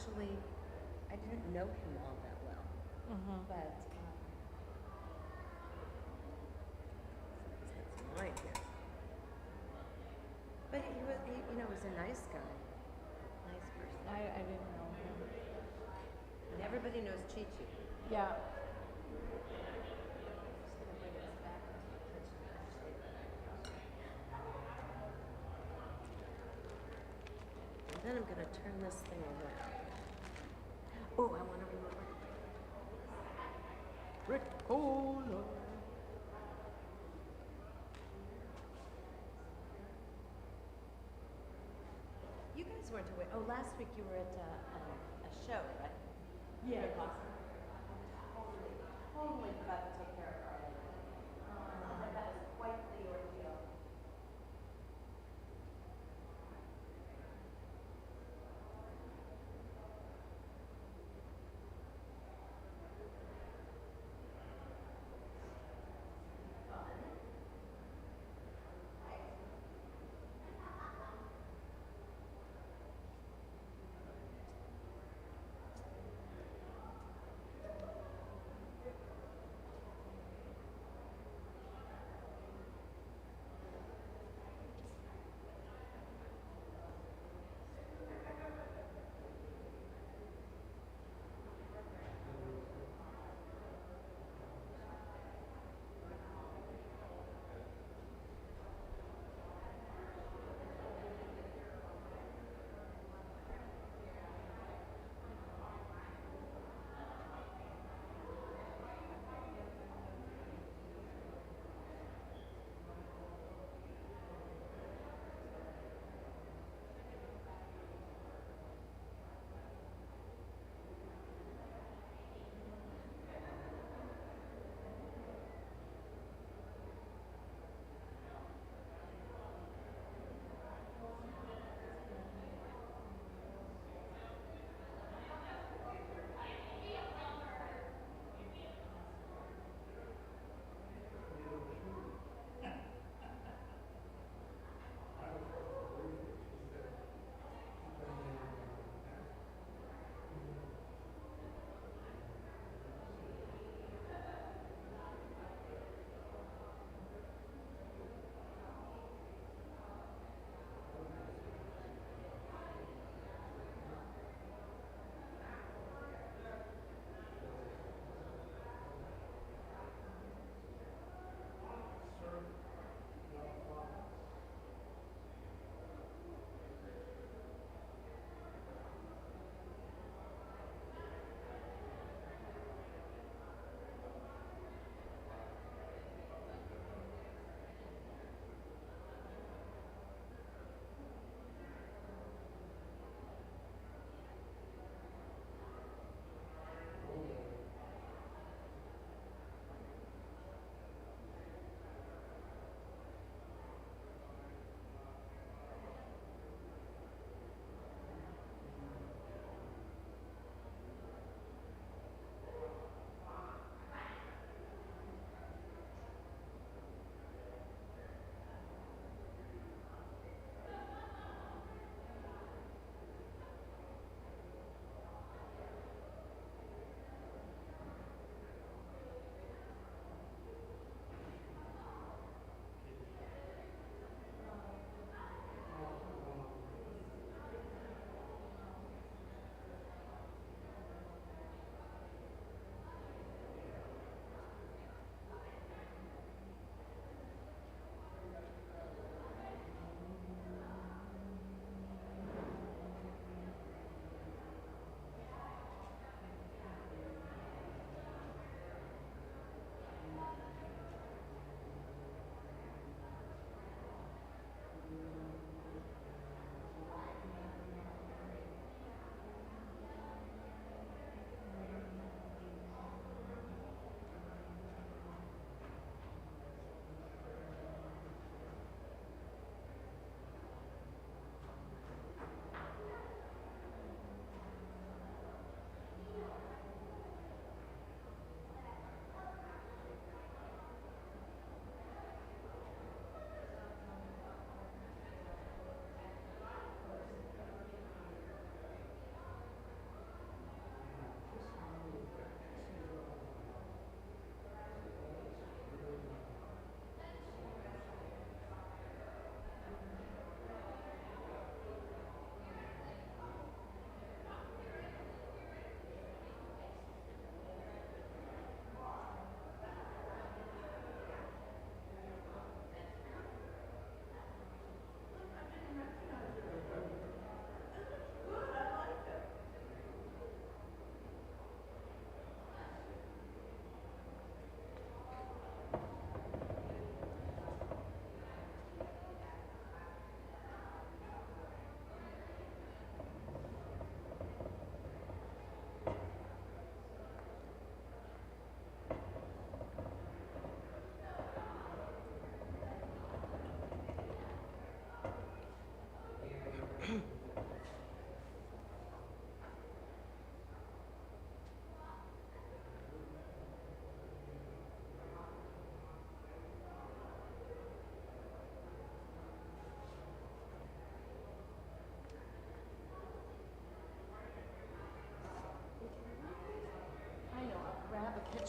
actually, I didn't know him all that well, but it's mine here. But he was a nice guy, nice person. I didn't know him. And everybody knows Chi-Chi. Yeah. Just gonna bring this back into the kitchen, actually. And then I'm gonna turn this thing around. Oh, I want to remember. Ricola. You guys weren't away. Oh, last week you were at a show, right? Yeah. Totally forgot to take care of her. That was quite the ordeal.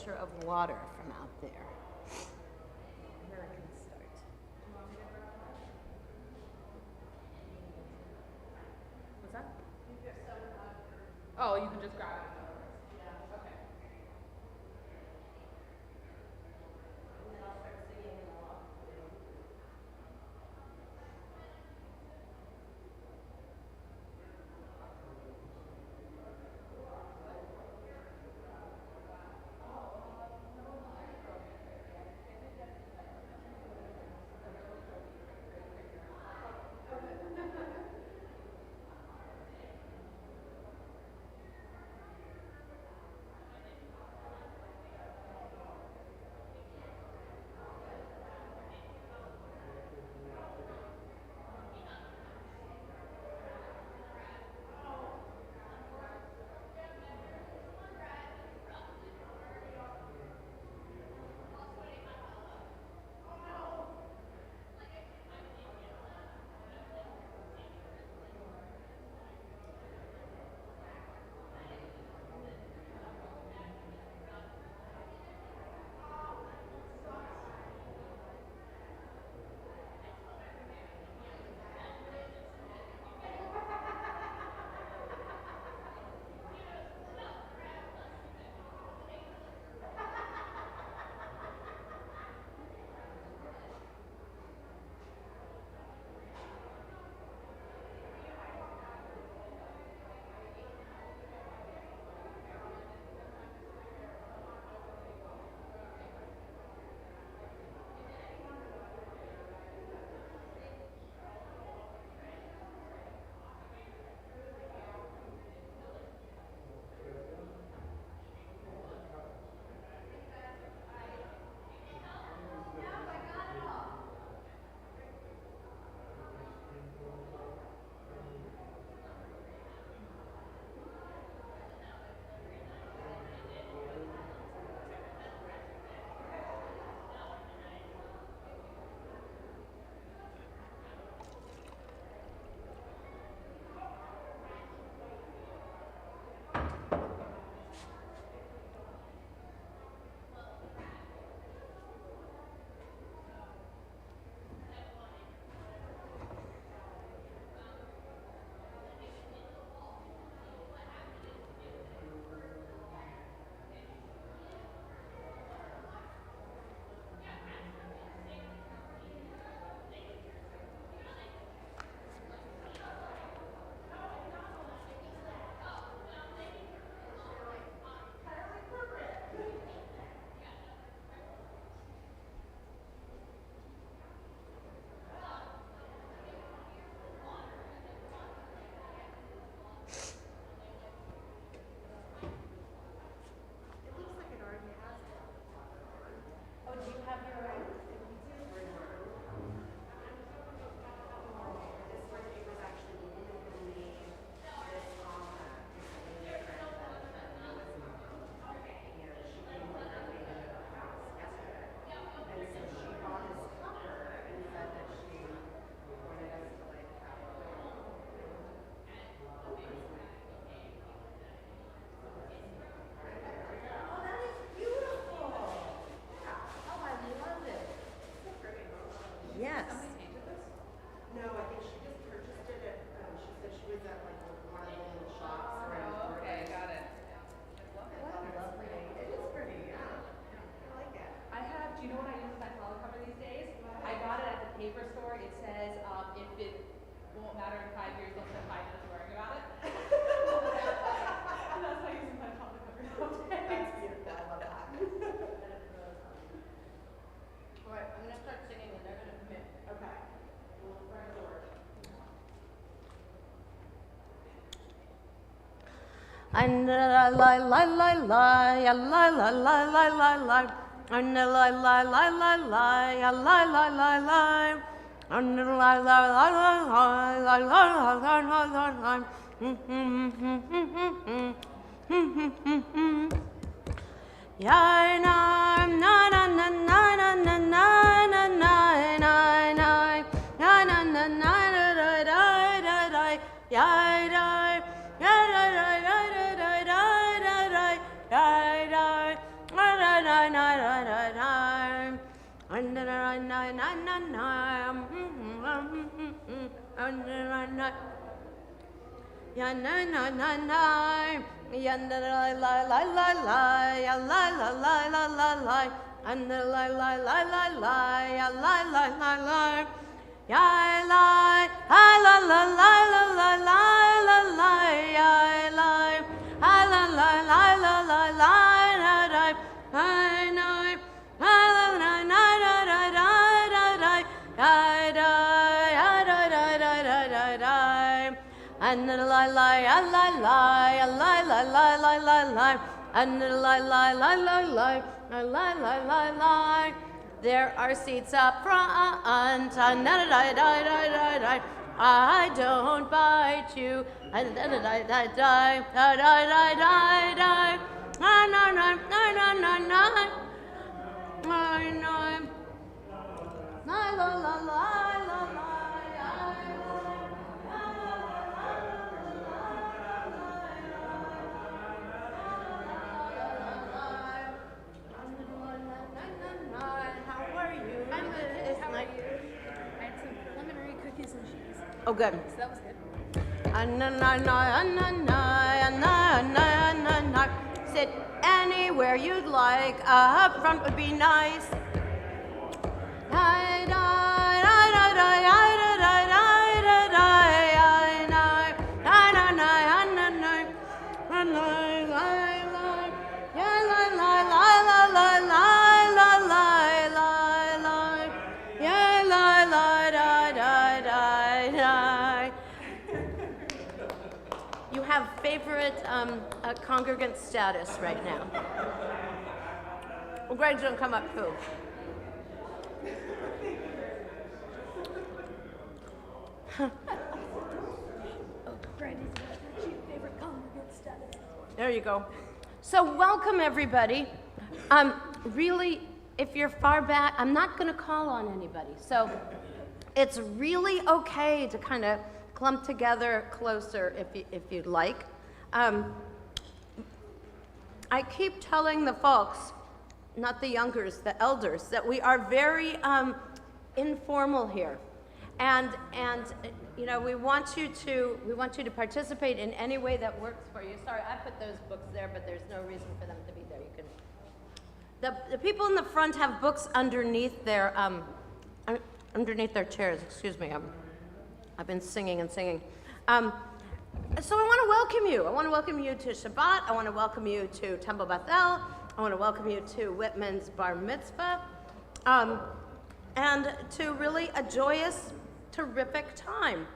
picture of water from out there. And then I can start. What's that? Oh, you can just grab it. Okay. And then I'll start singing in the walk. Yes. No, I think she just purchased it at, she said she was at like one of the little shops around. Oh, okay, got it. What a lovely. It is pretty, yeah. I like it. I have, do you know what I use as my color cover these days? I got it at the paper store. It says, if it won't matter in 5 years, don't spend 5 minutes worrying about it. And that's why I use my color cover nowadays. That's beautiful, I love that. All right, I'm gonna start singing and they're gonna come in. Okay. We'll bring George. And la la la la la la la la la la la and la la la la la la la la la la and la la la la la la la la ya na na na na na na na na na na na na na na na na da da da da ya da ya da da da da da da da da da da Ya na na na na, ya na la la la la la, ya la la la la la la, and la la la la la, ya la la la la, ya la la la la la la la la, ya la la la la la la la, I know, la la la la la la la, da da da da da da da. And la la la la la la la la la la la and la la la la la la la la la. There are seats up front and I don't bite you and Oh, good. So that was good. Sit anywhere you'd like. Up front would be nice. You have favorite congregant status right now. Well, Greg's gonna come up too. There you go. So welcome everybody. Really, if you're far back, I'm not gonna call on anybody. So it's really okay to kind of clump together closer if you'd like. I keep telling the folks, not the youngers, the elders, that we are very informal here. And you know, we want you to participate in any way that works for you. Sorry, I put those books there, but there's no reason for them to be there. You can. The people in the front have books underneath their chairs. Excuse me. I've been singing and singing. So I want to welcome you. I want to welcome you to Shabbat. I want to welcome you to Temple Bethel. I want to welcome you to Whitman's Bar Mitzvah. And to really a joyous, terrific time.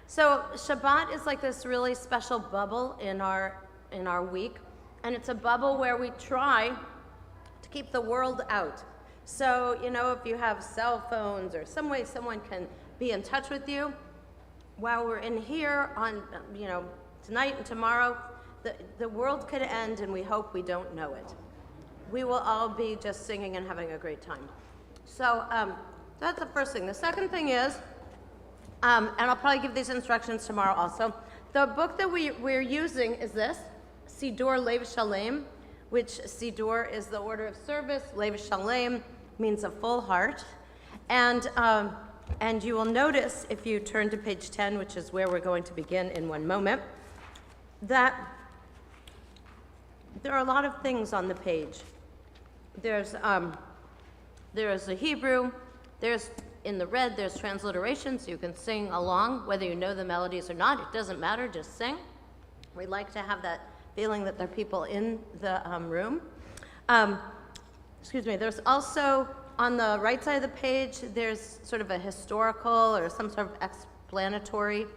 So Shabbat is like this really special bubble in our week. And it's a bubble where we try to keep the world out. So, you know, if you have cell phones or some way someone can be in touch with you, while we're in here on, you know, tonight and tomorrow, the world could end and we hope we don't know it. We will all be just singing and having a great time. So that's the first thing. The second thing is, and I'll probably give these instructions tomorrow also, the book that we're using is this, Siddur Lev Shalem, which Siddur is the order of service, Lev Shalem means a full heart. And you will notice, if you turn to page 10, which is where we're going to begin in one moment, that there are a lot of things on the page. There's the Hebrew, there's in the red, there's transliteration, so you can sing along, whether you know the melodies or not, it doesn't matter, just sing. We like to have that feeling that there are people in the room. Excuse me, there's also, on the right side of the page, there's sort of a historical or some sort of explanatory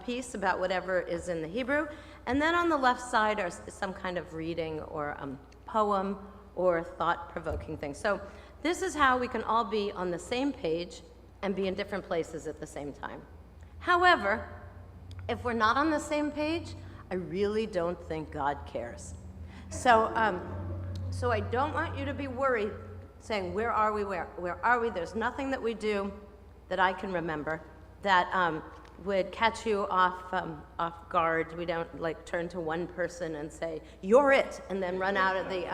piece about whatever is in the Hebrew. And then on the left side are some kind of reading or poem or thought-provoking thing. So this is how we can all be on the same page and be in different places at the same time. However, if we're not on the same page, I really don't think God cares. So I don't want you to be worried saying, where are we, where are we? There's nothing that we do that I can remember that would catch you off guard. We don't like turn to one person and say, you're it, and then run out of the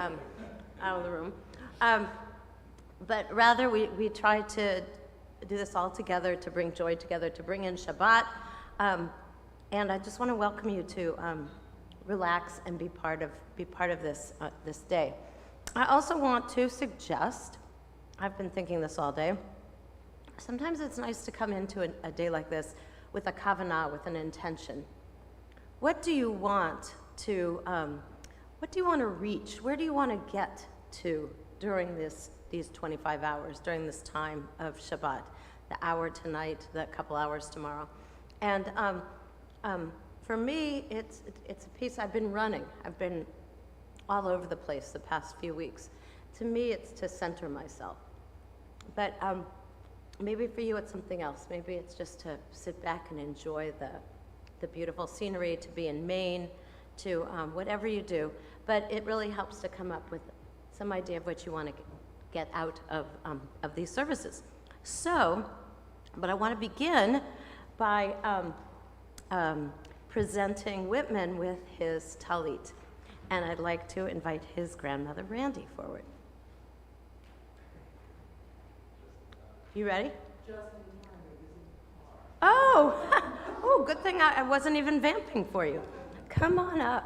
room. but rather we try to do this all together, to bring joy together, to bring in Shabbat. And I just want to welcome you to relax and be part of this this day. I also want to suggest, I've been thinking this all day, sometimes it's nice to come into a day like this with a kavanah, with an intention. What do you want to reach? Where do you want to get to during these 25 hours, during this time of Shabbat, the hour tonight, the couple hours tomorrow? And for me, it's a piece I've been running. I've been all over the place the past few weeks. To me, it's to center myself. But maybe for you, it's something else. Maybe it's just to sit back and enjoy the beautiful scenery, to be in Maine, to whatever you do. But it really helps to come up with some idea of what you want to get out of these services. So, but I want to begin by presenting Whitman with his talit. And I'd like to invite his grandmother, Randy, forward. You ready? Oh, oh, good thing I wasn't even vamping for you. Come on up.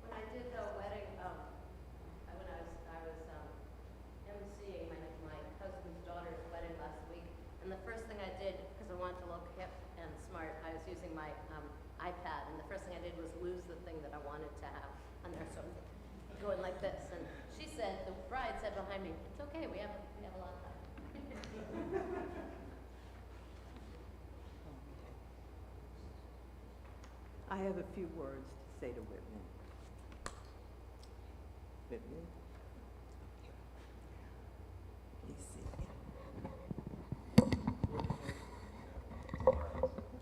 When I did the wedding, when I was emceeing my cousin's daughter's wedding last week, and the first thing I did, because I wanted to look hip and smart, I was using my iPad, and the first thing I did was lose the thing that I wanted to have on there, so I'm going like this. And she said, the bride said behind me, "It's okay, we have a lot of time." I have a few words to say to Whitman. Whitman?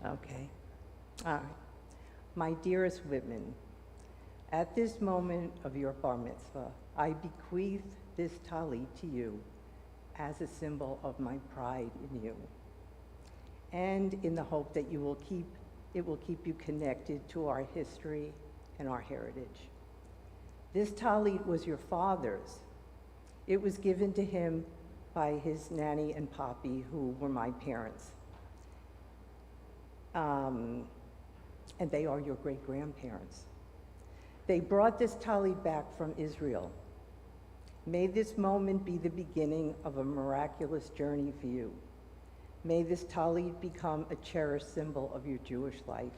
Okay. All right. My dearest Whitman, at this moment of your bar mitzvah, I bequeath this talit to you as a symbol of my pride in you, and in the hope that it will keep you connected to our history and our heritage. This talit was your father's. It was given to him by his nanny and papi, who were my parents. And they are your great-grandparents. They brought this talit back from Israel. May this moment be the beginning of a miraculous journey for you. May this talit become a cherished symbol of your Jewish life.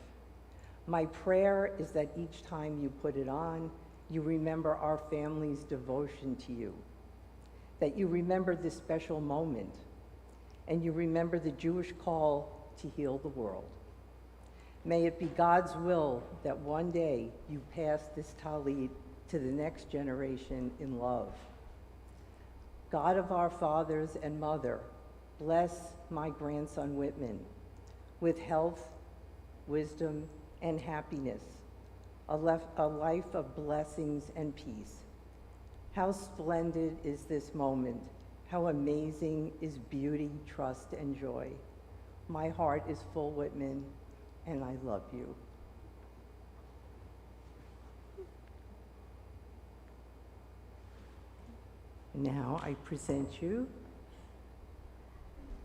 My prayer is that each time you put it on, you remember our family's devotion to you, that you remember this special moment, and you remember the Jewish call to heal the world. May it be God's will that one day you pass this talit to the next generation in love. God of our fathers and mother, bless my grandson Whitman with health, wisdom, and happiness, a life of blessings and peace. How splendid is this moment. How amazing is beauty, trust, and joy. My heart is full, Whitman, and I love you. Now I present you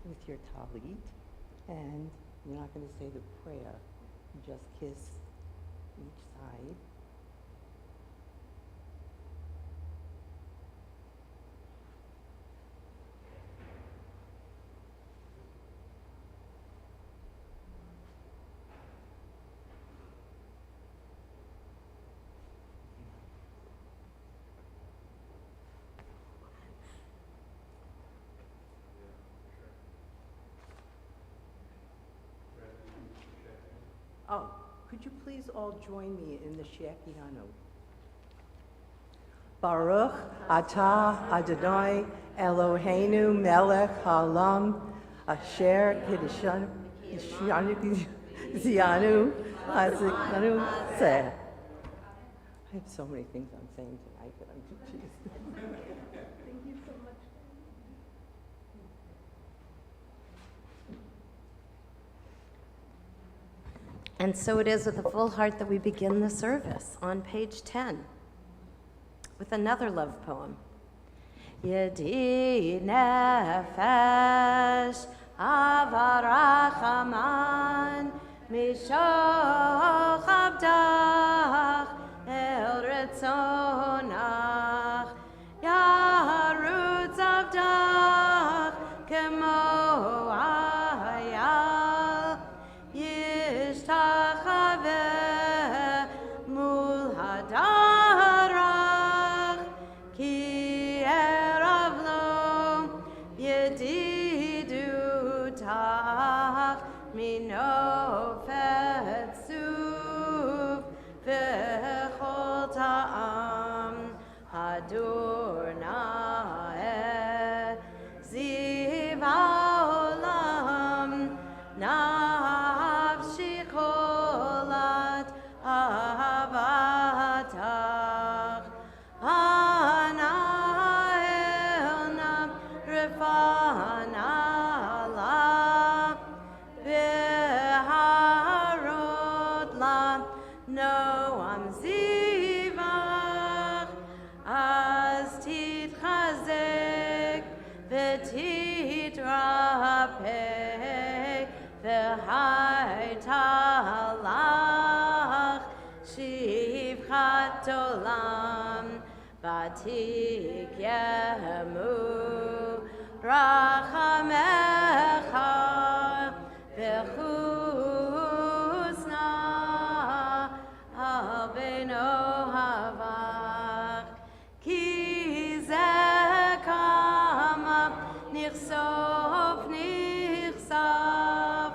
with your talit, and you're not going to say the prayer, just kiss each side. you please all join me in the Shekianu? Baruch atah Adonai Eloheinu melech haolam asher kiddushanu zianu azikanu seh. I have so many things I'm saying tonight that I'm confused. Thank you so much. And so it is with a full heart that we begin the service on page 10 with another love poem. Yedi nefesh avarachaman mishoch abdach el retzonach yarutz abdach kemo ayal yishtachaveh mul hadarach ki erav lo yedidutach minofet suv v'chol ta'am hadurnae ziv haolam nafshi cholat ahavatach anaelna refanala beharot la noam zivach az titchazek v'titrapeh v'haitalach shivchat olam v'tikyemu rachamecha v'chusna abeno havach ki zeh kama nichsof nichsaf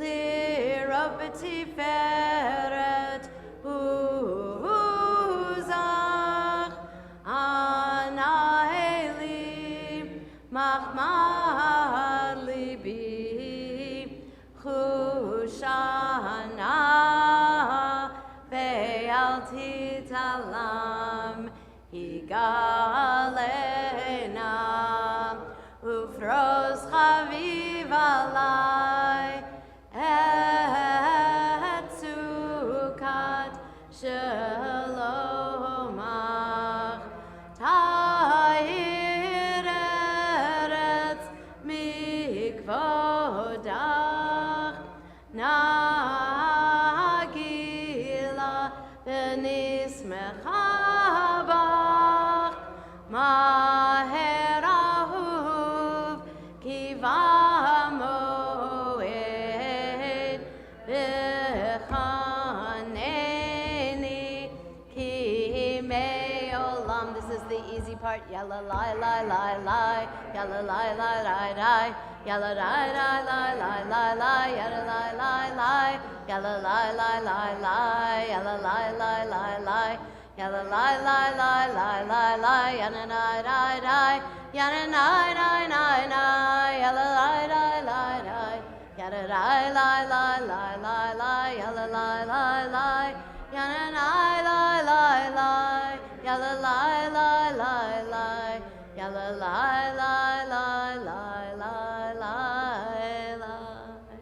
lirav b'tiferet uzach anaheli machmad libi chushana ve'al titalam higalena ufros chaviv alai et sukat shalomach ta'ir eretz mikvodach nagila v'nismecha bach maher ahuv kivamoed v'chaneni ki me'olam. This is the easy part. Yalla lai lai lai lai, yalla lai lai lai lai, yalla lai lai lai lai lai lai, yalla lai lai lai, yalla lai lai lai lai, yalla lai lai lai lai, yalla lai lai lai lai lai lai, yana nai nai nai, yana nai nai nai nai, yalla lai lai lai lai, yalla lai lai lai lai lai lai, yalla lai lai lai, yana nai lai lai lai, yalla lai lai lai lai, yalla lai lai lai lai lai lai lai.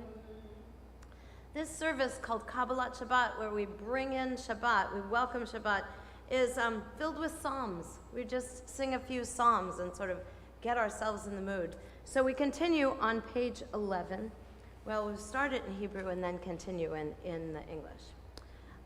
This service called Kabbalat Shabbat, where we bring in Shabbat, we welcome Shabbat, is filled with psalms. We just sing a few psalms and sort of get ourselves in the mood. So we continue on page 11. Well, we'll start it in Hebrew and then continue in the English.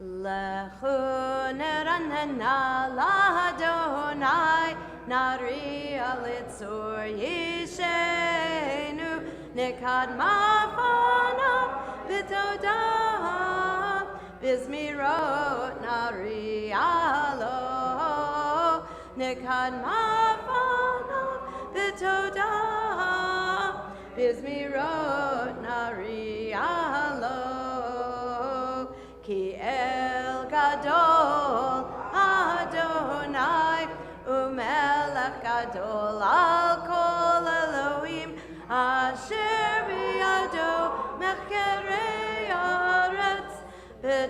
Lechu neranena l'Adonai, nari alitzur yishenu, nekad mafanav b'todah, bizmirot nari alo, nekad mafanav b'todah, bizmirot nari alo, ki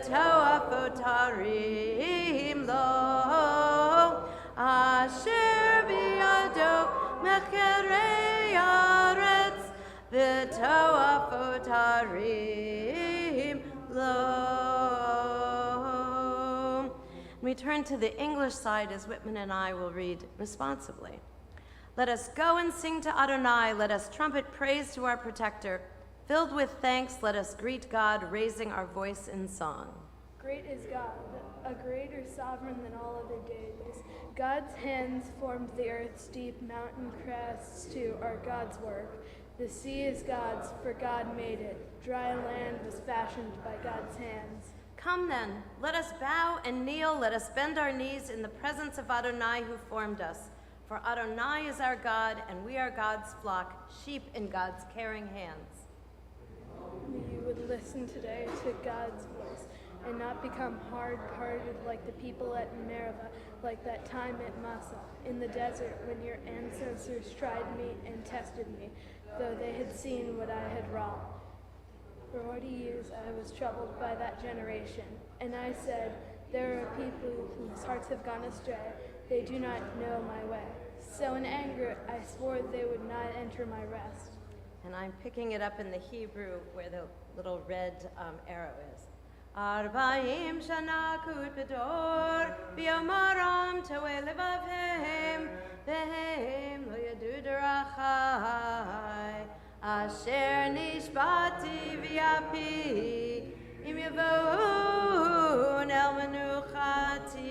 v'toafotarim lo, asher biyado mecherei aretz, v'toafotarim lo. We turn to the English side as Whitman and I will read responsibly. Let us go and sing to Adonai. Let us trumpet praise to our protector. Filled with thanks, let us greet God, raising our voice in song. Great is God, a greater sovereign than all other deities. God's hands formed the earth's deep mountain crests too are God's work. The sea is God's, for God made it. Dry land was fashioned by God's hands. Come then, let us bow and kneel, let us bend our knees in the presence of Adonai who formed us. For Adonai is our God, and we are God's flock, sheep in God's caring hands. You would listen today to God's voice and not become hard-hearted like the people at Meribah, like that time at Massah, in the desert when your ancestors tried me and tested me, though they had seen what I had wrought. For 40 years I was troubled by that generation, and I said, there are people whose hearts have gone astray. They do not know my way. So in anger I swore they would not enter my rest. And I'm picking it up in the Hebrew where the little red arrow is. Arba'im shana kut bedor, b'yomaram to'e levavhem, v'hem lo yadu derachai, asher nishbati v'yapi, im yavoun el menuchati.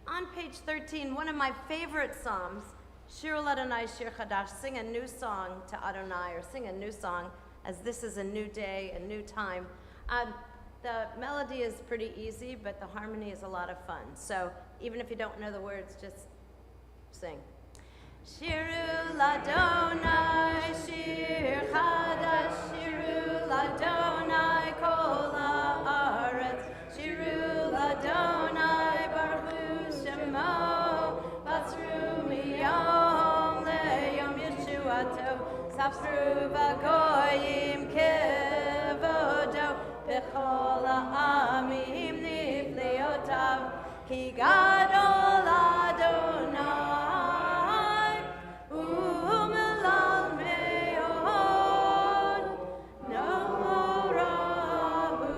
On page 13, one of my favorite psalms, Shir Adonai Shir Chadash, sing a new song to Adonai, or sing a new song, as this is a new day, a new time. The melody is pretty easy, but the harmony is a lot of fun. So even if you don't know the words, just sing. Shiru Adonai Shir Chadash, Shiru Adonai Kol Haaretz, Shiru Adonai Baruch Shemo, Basru Miyom Leyom Yeshuato, Sapru Vagoyim Kevodo, Bechol Ha'amim Nifleotav, Ki Gadol Adonai, U'melal Me'od, Norahu,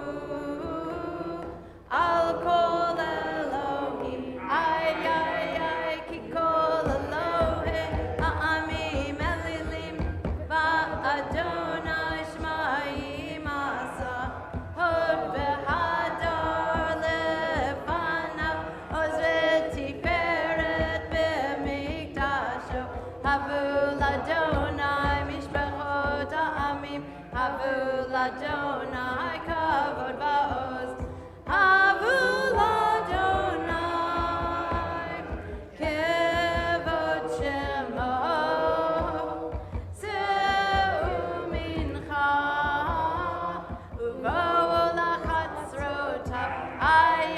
Al Kol Elohim, Ay, Ki Kol Elohim, Ha'amim Elilim, Va'adonai Shma'im Asa, Hod V'Hadar Lefanav, Oz V'Tiferet B'Mikdasho, Havul Adonai Mishpachot Ha'amim, Havul Adonai Kavod Va'oz, Havul Adonai Kevod Shemo, Seu Mincha, Uvo Lachatzrotav, Ay,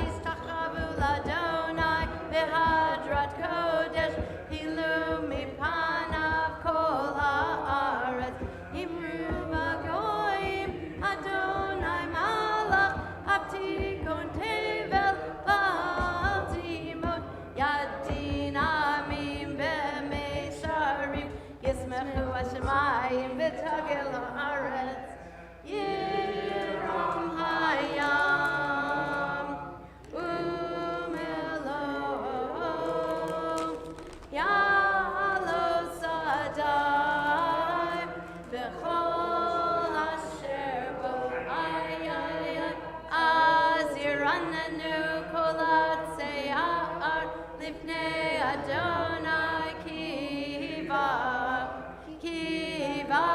Istachavu Adonai Behadrat Kodesh, Hilu Mipanav Kol Haaretz, Imru Vagoyim, Adonai Malach, Abtikon Tevel, Ba'altimot, Yadin Amim B'Meisharim, Yismechu Hashemayim V'Tagel Haaretz, Yiram Hayam, Umelo, Yalo Sadai, B'chol Asher Bo, Ay, Az Yiranenu Kol Hatzeyar, Lifnei Adonai Kiva, Kiva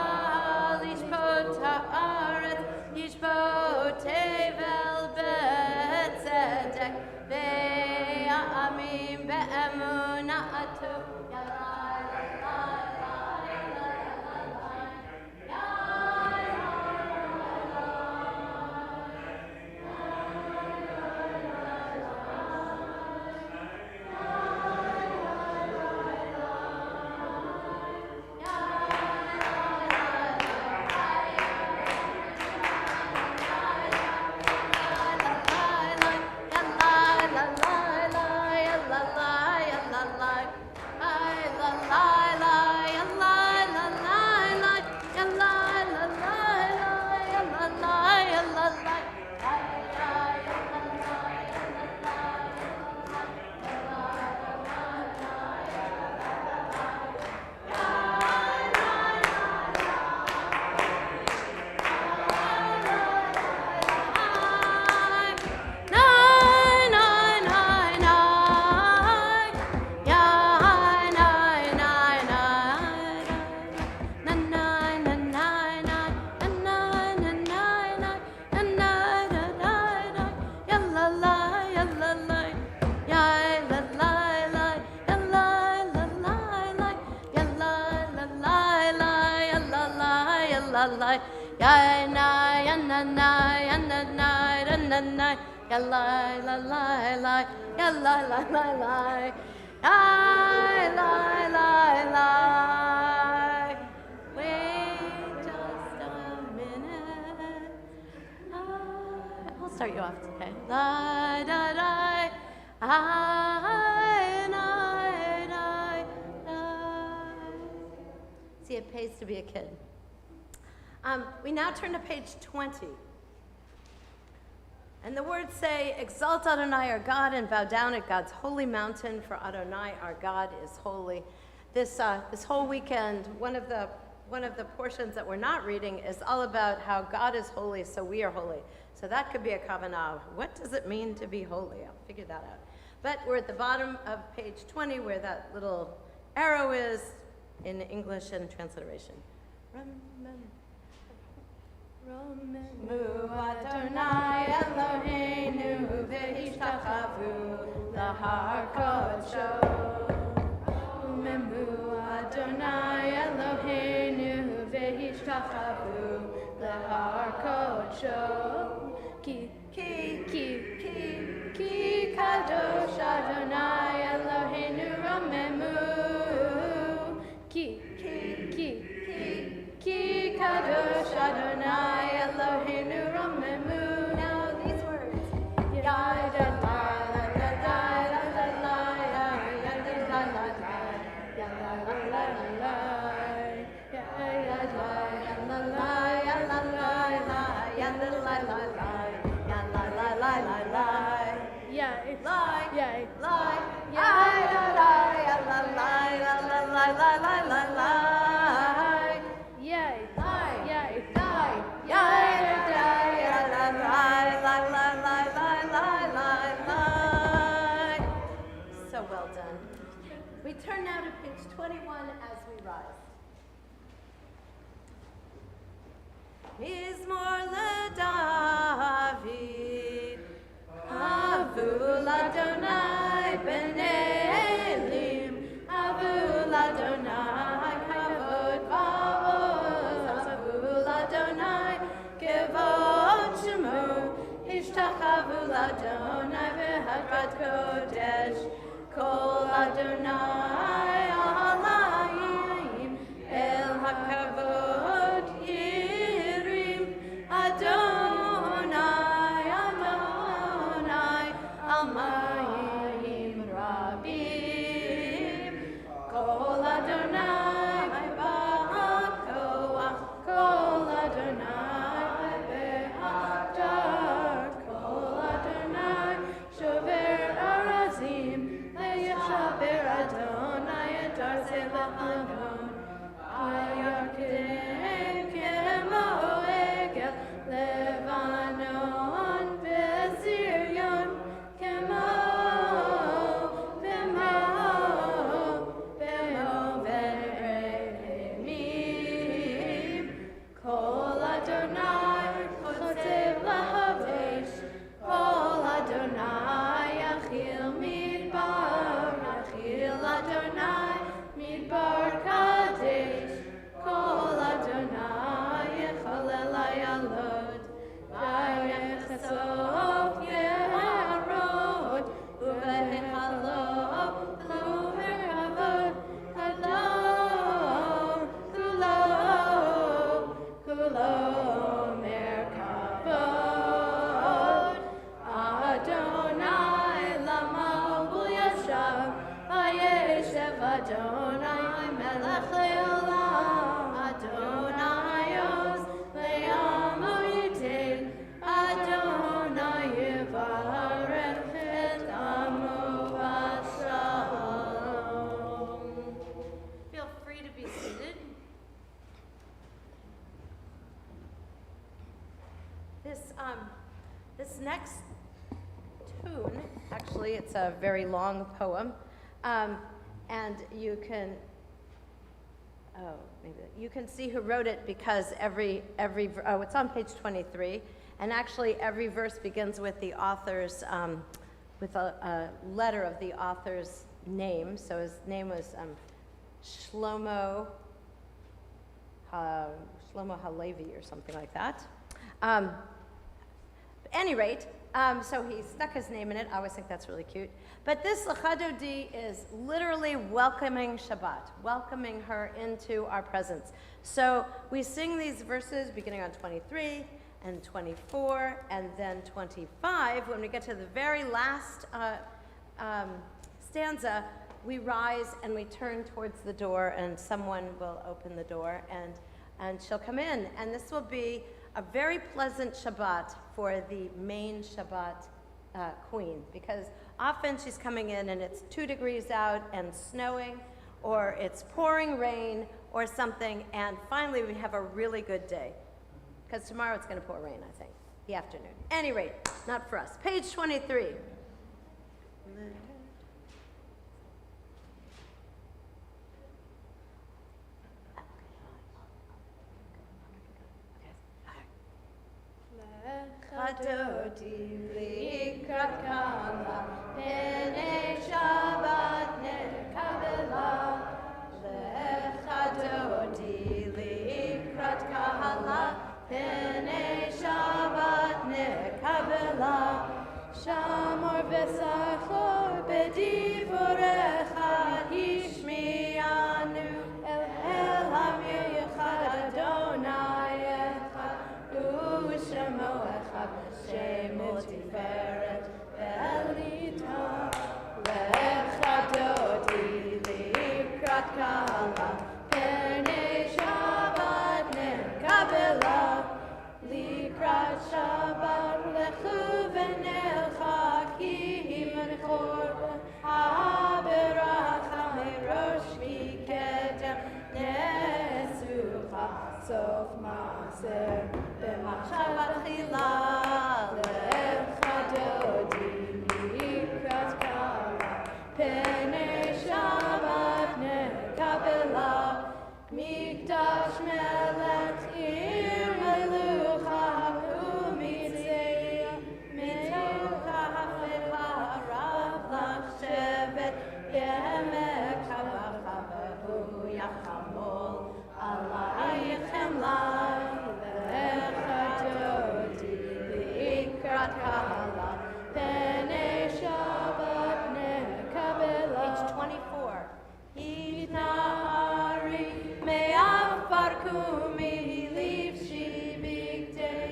la la, ya na ya na na ya na na ya na na, ya la la la la, ya la la la la, la la la la. Wait just a minute. I'll start you off, okay? La da da, I na. See, it pays to be a kid. We now turn to page 20. And the words say, exalt Adonai our God and bow down at God's holy mountain, for Adonai our God is holy. This whole weekend, one of the portions that we're not reading is all about how God is holy, so we are holy. So that could be a kavanah. What does it mean to be holy? I'll figure that out. But we're at the bottom of page 20 where that little arrow is in English and transliteration. Mu Adonai Eloheinu v'ishtachavu lahar kodsho. Mu Adonai Eloheinu v'ishtachavu lahar kodsho. Ki kadosh Adonai Eloheinu ramemu. Ki kadosh Adonai Eloheinu ramemu. Now these words. Ya da la la la la la la la ya da la la la ya la la la la ya ya la ya la la ya la la la ya la la la la ya la la la la la ya lie lie ya la la ya la la la la la la la la. So well done. We turn now to page 21 as we rise. Mizmor leDavid, Avul Adonai b'nei Elim, Avul Adonai kavod va'oz, Avul Adonai kevod shemo, Ishtachavu l'Adonai v'hadrat kodesh, Kol Adonai alayim, El hakavod yirim, Adonai, Adonai, almayim rabim, Kol Adonai ba'akoach, Kol Adonai be'adar, Kol Adonai shover arazim, le'yashaber Adonai adar zela'anon, ayarkedem kemo egel, Levanon be'ziryon, kemo ve'eremim, Kol Adonai chotev lahavesh, Kol Adonai yachil midbar, yachil Adonai midbar kadesh, Kol Adonai yechalel ayalot, vayechasov yeharot, uvehechalot lumerkavod, hador kulo merkavod, Adonai lama hu yashav, vayeshev Adonai melech le'olam, Adonai oz le'amo yitel, Adonai yivarech et amo v'shalom. Feel free to be seated. This next tune, actually, it's a very long poem, and you can see who wrote it because it's on page 23, and actually every verse begins with the author's with a letter of the author's name. So his name was Shlomo Shlomo Halevi or something like that. At any rate, so he stuck his name in it. I always think that's really cute. But this Lecha Dodi is literally welcoming Shabbat, welcoming her into our presence. So we sing these verses beginning on 23 and 24 and then 25. When we get to the very last stanza, we rise and we turn towards the door, and someone will open the door and she'll come in. And this will be a very pleasant Shabbat for the main Shabbat queen, because often she's coming in and it's 2 degrees out and snowing, or it's pouring rain or something, and finally we have a really good day. Because tomorrow it's going to pour rain, I think, the afternoon. Any rate, not for us. Page 23. Dodi likrat kala, penei Shabbat nekabela. Lecha dodi likrat kala, penei Shabbat nekabela. Shamor v'sachor b'divorecha hishmianu, el hamir yechad Adonai echad, u'shemo echad, shemo tiferet ve'elita. Lecha dodi likrat kala, penei Shabbat nekabela. Likrat Shabbat lechu v'nelcha, ki v'nechor ha'beracha merosh mikedem nesucha sof maaser b'machshavat chila. Lecha dodi likrat kala, penei Shabbat nekabela. Mikdash melech ir melucha u'mitzeh melucha ha'feharav lachshevet yemek ha'vachavu yachamol alaychem lai. Lecha dodi likrat kala, penei Shabbat nekabela. Page 24. Hitnari me'afar kumi livshi bigdei,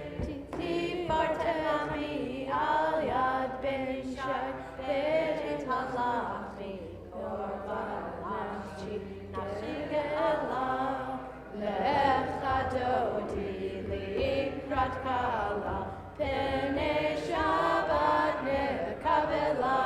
tifartemi al yad ben shai, v'titalachmi korban nafshi ge'ela. Lecha dodi likrat kala, penei Shabbat nekabela.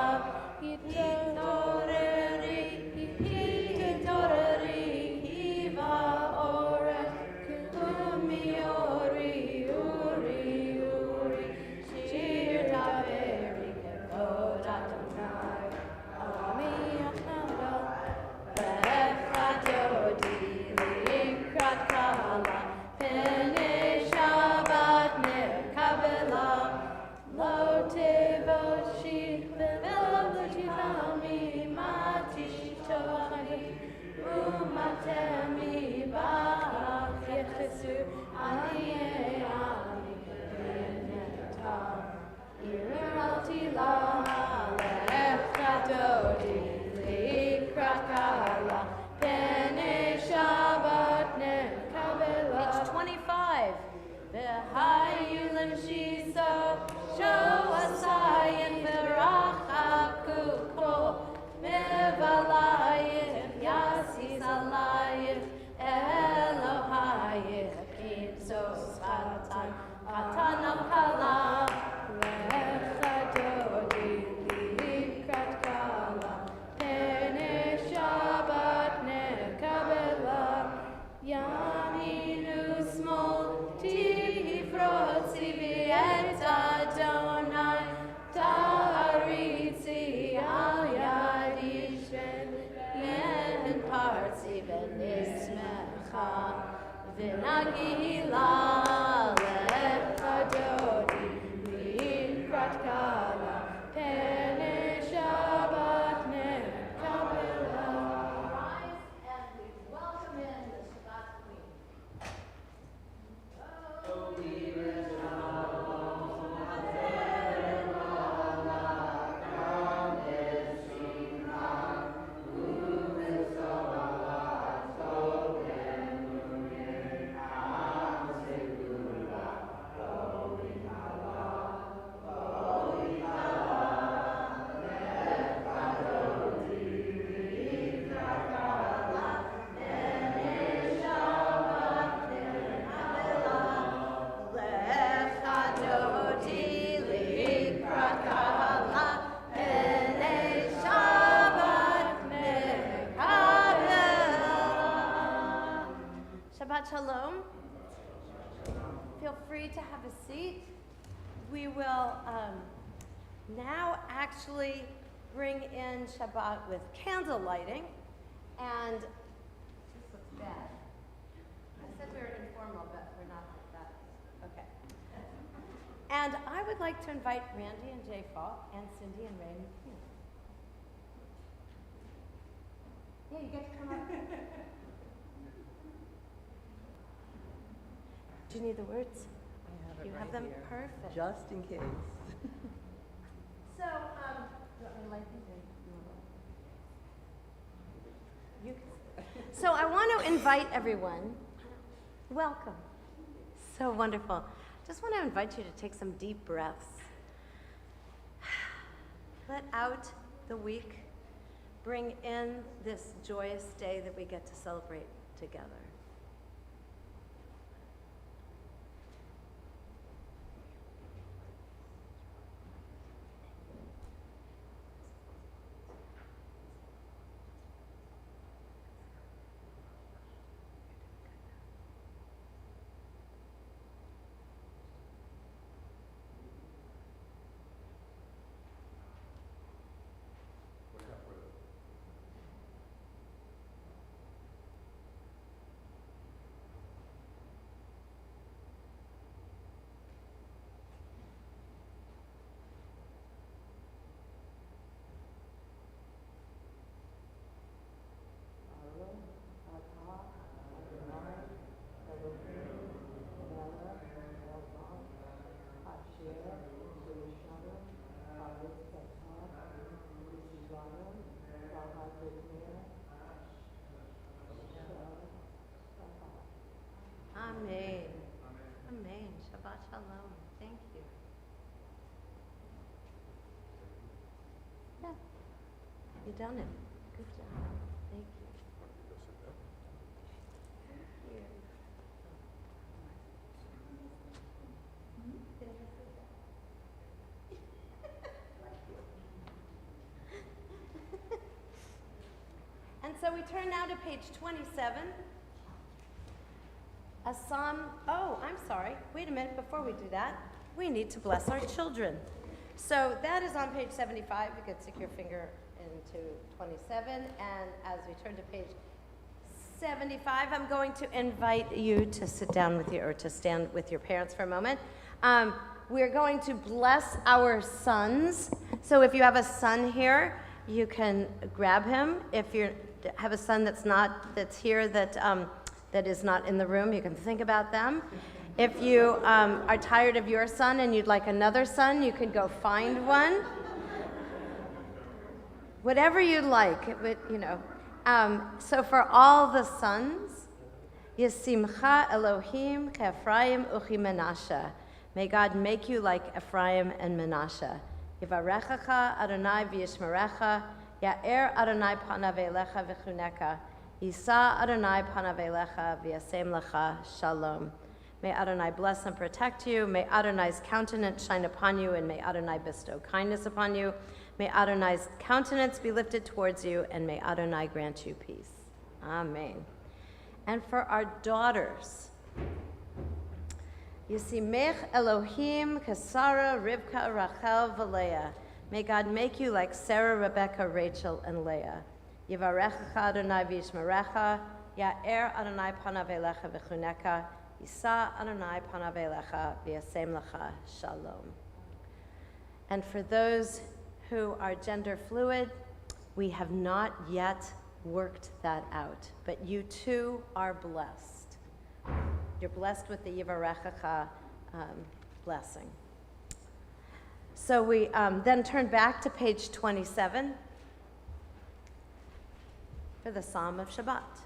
Page 25. V'hayulim shiso, show asayin v'rachaku kol, mevalayich yasis alayich, Elohayich kinsos atan, atanam kala. Lecha dodi likrat kala, penei Shabbat nekabela. Yaminu smol tifrot zivi et Adonai, taritzi al yad ishven, yen partzi v'nismecha v'nagila. Lecha dodi likrat kala, penei Shabbat nekabela. Rise and we welcome in the Shabbat Queen. Shabbat Shalom. Feel free to have a seat. We will now actually bring in Shabbat with candle lighting. And this looks bad. I said we were informal, but we're not like that. Okay. And I would like to invite Randy and Jay Falk and Cindy and Ray McKeon. Yeah, you get to come up. Do you need the words? I have it You right have them? here, Perfect. just in case. So, you want me to light these or you can. So I want to invite everyone. Welcome. So wonderful. Just want to invite you to take some deep breaths. Let out the week. Bring in this joyous day that we get to celebrate together. Amen. Amen. Shabbat Shalom. Thank you. Yeah. You done it. Good job. Thank you. Thank you. And so we turn now to page 27. A psalm. Oh, I'm sorry. Wait a minute. Before we do that, we need to bless our children. So that is on page 75. You could stick your finger into 27. And as we turn to page 75, I'm going to invite you to sit down with you or to stand with your parents for a moment. We're going to bless our sons. So if you have a son here, you can grab him. If you have a son that's here that is not in the room, you can think about them. If you are tired of your son and you'd like another son, you could go find one. Whatever you'd like, So for all the sons, Yesimcha Elohim Ephraim Uchi Menashe. May God make you like Ephraim and Menashe. Yivarechecha Adonai v'yishmerecha, Ya'er Adonai panav elecha v'chuneka. Yisa Adonai panav elecha v'yasem lecha shalom. May Adonai bless and protect you. May Adonai's countenance shine upon you, and may Adonai bestow kindness upon you. May Adonai's countenance be lifted towards you, and may Adonai grant you peace. Amen. And for our daughters, Yisimech Elohim Kasara Rivka Rachel v'Leah. May God make you like Sarah, Rebecca, Rachel, and Leah. Yivarechecha Adonai v'yishmerecha, Ya'er Adonai panav elecha v'chuneka, Yisa Adonai panav elecha v'yasem lecha shalom. And for those who are gender fluid, we have not yet worked that out, but you too are blessed. You're blessed with the Yivarechecha blessing. So we then turn back to page 27 for the Psalm of Shabbat.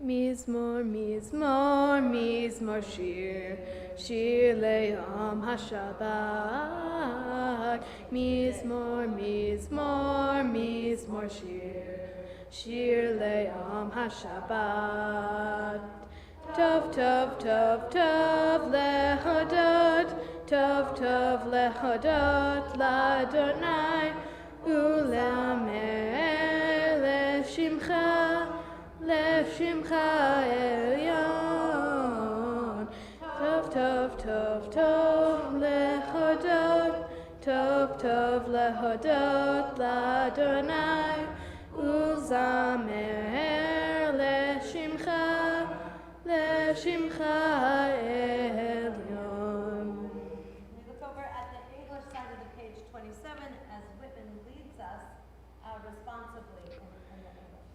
Mizmor, mizmor, mizmor, shir, shir le'am haShabbat. Mizmor, mizmor, mizmor, shir, shir le'am haShabbat. Tov, tov, tov, tov, lechodot, tov, tov, lechodot, l'Adonai, u'le'amelech. Shimcha Elyon. Tov, tov, tov, tov, lehodot. Tov, tov, lehodot, l'Adonai. Uzamer leshimcha Elyon. We look over at the English side of the page 27 as Whitman leads us responsibly in the English.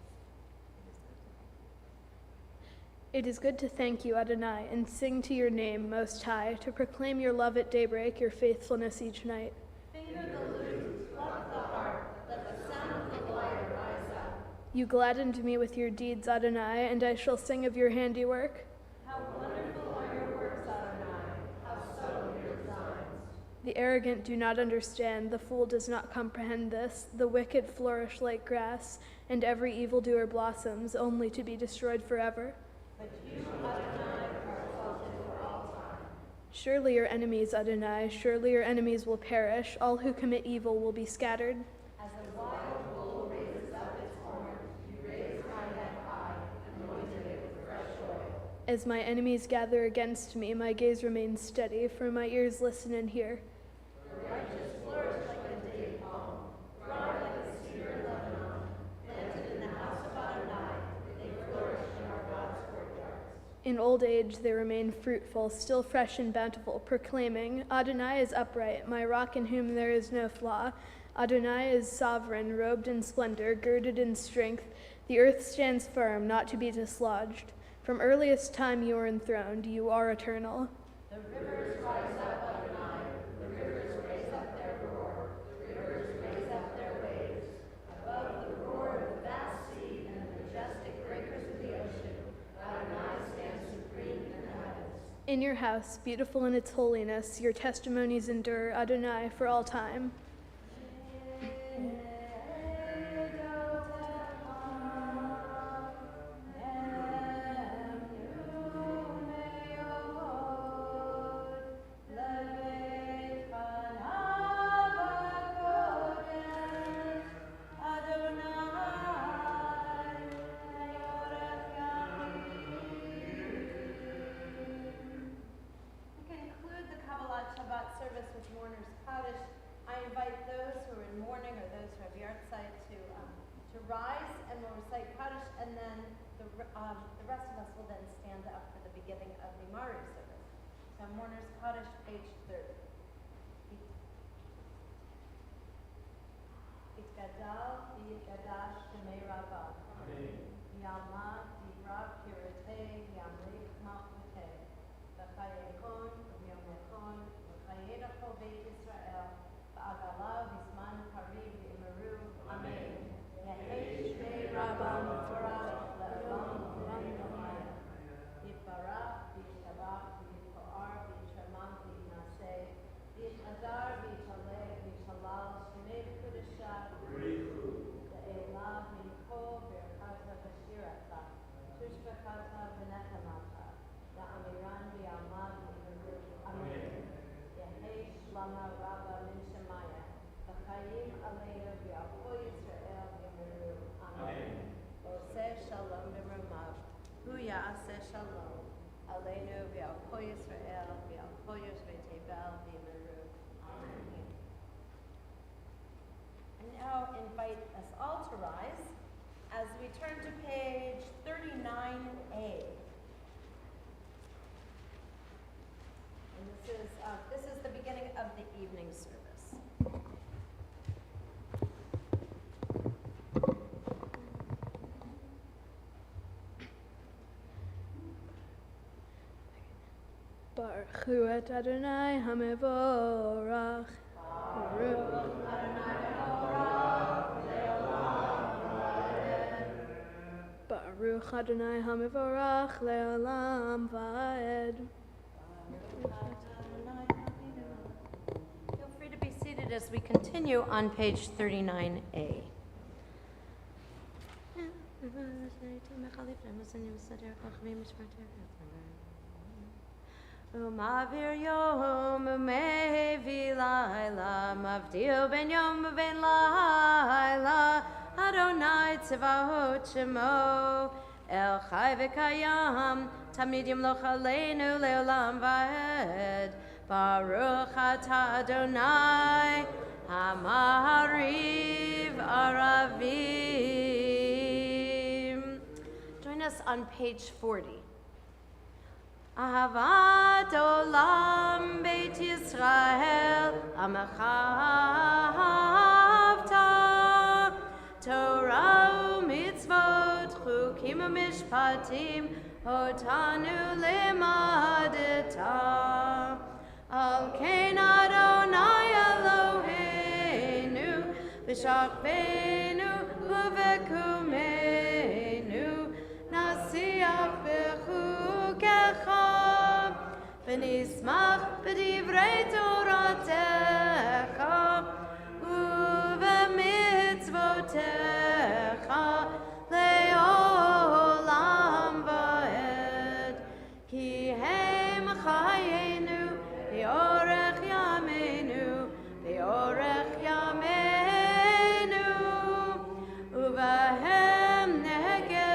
It is good to thank you, Adonai, and sing to your name, Most High, to proclaim your love at daybreak, your faithfulness each night. Finger the lute, pluck the harp, let the sound of the lyre rise up. You gladdened me with your deeds, Adonai, and I shall sing of your handiwork. How wonderful are your works, Adonai, how subtle your designs. The arrogant do not understand, the fool does not comprehend this. The wicked flourish like grass, and every evildoer blossoms, only to be destroyed forever. But you, Adonai, are exalted for all time. Surely your enemies, Adonai, surely your enemies will perish. All who commit evil will be scattered. As a wild bull raises up its horn, you raise my head high, anointed it with fresh oil. As my enemies gather against me, my gaze remains steady, for my ears listen and hear. The righteous flourish like a date palm, broad like a cedar in Lebanon, planted in the house of Adonai. They flourish in our God's courtyards. In old age they remain fruitful, still fresh and bountiful, proclaiming, Adonai is upright, my rock in whom there is no flaw. Adonai is sovereign, robed in splendor, girded in strength. The earth stands firm, not to be dislodged. From earliest time you are enthroned, you are eternal. The rivers rise up, Adonai. The rivers raise up their roar. The rivers raise up their waves. Above the roar of the vast sea and the majestic breakers of the ocean, Adonai stands supreme in the heavens. In your house, beautiful in its holiness, your testimonies endure, Adonai, for all time. Shabbat service with mourners Kaddish. I invite those who are in mourning or those who have yahrzeit to rise, and we'll recite Kaddish, and then the rest of us will then stand up for the beginning of the Mari service. So mourners Kaddish, page 30. Itgadal v'yitgadash shemei Rabbah. Yamad dibra kirete yamlik malchuteh. V'chayekon v'yomechon v'chayedacho beit Yisrael. V'agala v'zman karim v'imiru. Amen. Yehei shmei Rabbah meforach le'olam v'lamaya. Yitbarach v'yishabach v'yitpo'ar v'yitramam v'yitnaseh. V'yitadar v'yitaleh v'yitalal shmei b'kudashah. Ve'elah v'yikol v'yirchata v'shirata. Tushbachata v'nechamata. Da'amiran v'yamad v'yimiru. Amen. Yehei shlama Rabbah min Shemaya. V'chayim aleinu v'yalko Yisrael v'yimiru. Amen. Oseh shalom b'mamav. Hu ya'aseh shalom. Aleinu v'yalko Yisrael v'yalko Yoshvei Tevel v'yimiru. Amen. I now invite us all to rise as we turn to page 39A. And this is the beginning of the evening service. Baruch Hu et Adonai HaMevorach. Baruch Baruch Adonai HaMevorach le'olam va'ed. Feel free to be seated as we continue on page 39A. Umavir yom umevi laila, mavdil ben yom ben laila, Adonai tzavahot shemo, El Chai V'Kayam, Tamid Yimloch Aleinu Leolam Va'ed. Baruch Atah Adonai, Hamariv Aravim. Join us on page 40. Ahavat Olam Beit Yisrael, Amachavta, Torah u'mitzvot, chukim u'mishpatim, otanu lemadeta. Al kein Adonai Eloheinu, v'shachvenu u'v'kumenu, nasiach b'chukecha, v'nismach b'divrei Toratecha, u'v'mitzvotecha, le'olam va'ed, ki hem chayenu, Be'orech yameinu, be'orech yameinu, uvahem nege